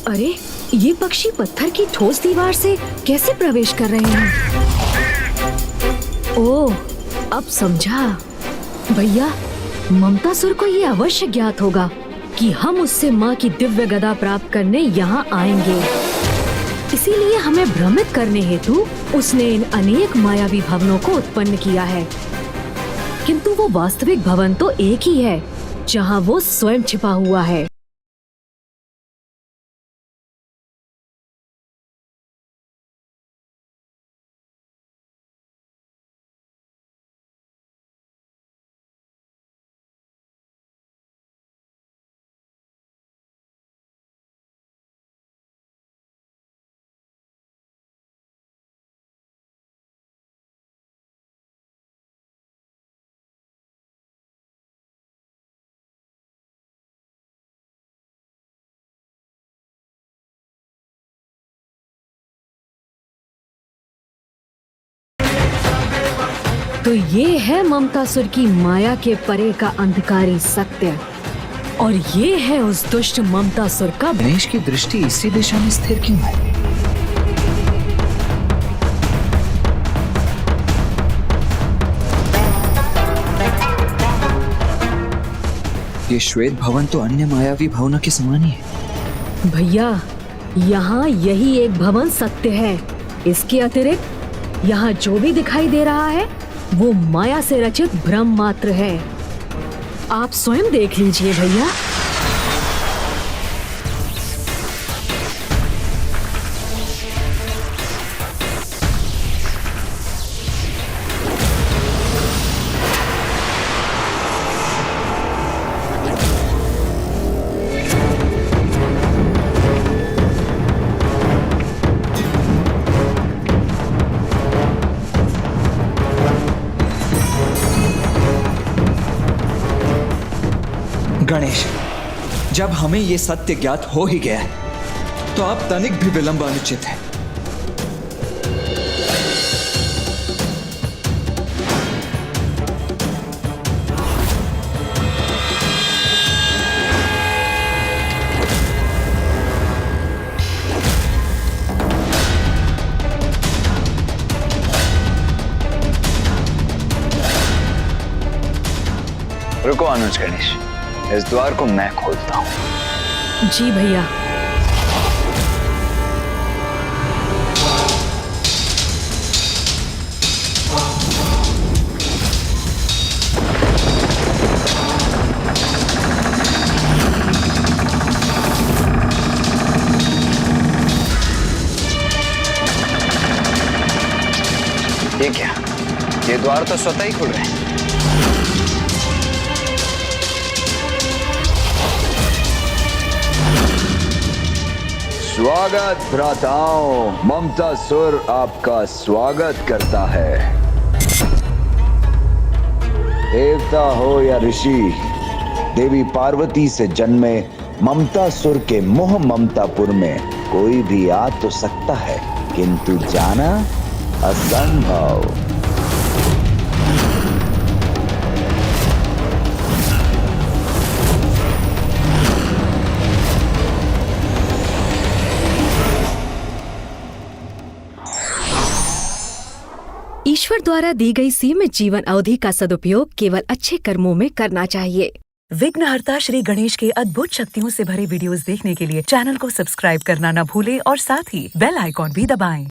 अरे, ये पक्षी पत्थर की ठोस दीवार से कैसे प्रवेश कर रहे हैं? ओह, अब समझा। भैया, ममतासुर को ये अवश्य ज्ञात होगा कि हम उससे माँ की दिव्य गदा प्राप्त करने यहाँ आएंगे। इसीलिए हमें भ्रमित करने हेतु उसने इन अनेक मायावी भवनों को उत्पन्न किया है। किंतु वो वास्तविक भवन तो एक ही है, जहाँ वो स्वयं छिपा हुआ है। तो ये है ममतासुर की माया के परे का अंधकारी सत्य, और ये है उस दुष्ट ममतासुर का। गणेश की दृष्टि इसी दिशा में स्थिर क्यों है? ये श्वेत भवन तो अन्य मायावी भवनों के समान ही है। भैया, यहाँ यही एक भवन सत्य है। इसके अतिरिक्त यहाँ जो भी दिखाई दे रहा है वो माया से रचित भ्रम मात्र है। आप स्वयं देख लीजिए भैया। गणेश, जब हमें ये सत्य ज्ञात हो ही गया है तो अब तनिक भी विलंब अनुचित है। रुको अनुज गणेश, इस द्वार को मैं खोलता हूँ। जी भैया। ये क्या? ये द्वार तो स्वतः ही खुल रहे हैं। स्वागत भ्राताओं, ममतासुर आपका स्वागत करता है। देवता हो या ऋषि, देवी पार्वती से जन्मे ममतासुर के मोह ममतापुर में कोई भी आ तो सकता है, किंतु जाना असंभव। ईश्वर द्वारा दी गई सीमित जीवन अवधि का सदुपयोग केवल अच्छे कर्मों में करना चाहिए। विघ्नहर्ता श्री गणेश के अद्भुत शक्तियों से भरे वीडियोस देखने के लिए चैनल को सब्सक्राइब करना न भूलें और साथ ही बेल आइकॉन भी दबाएं।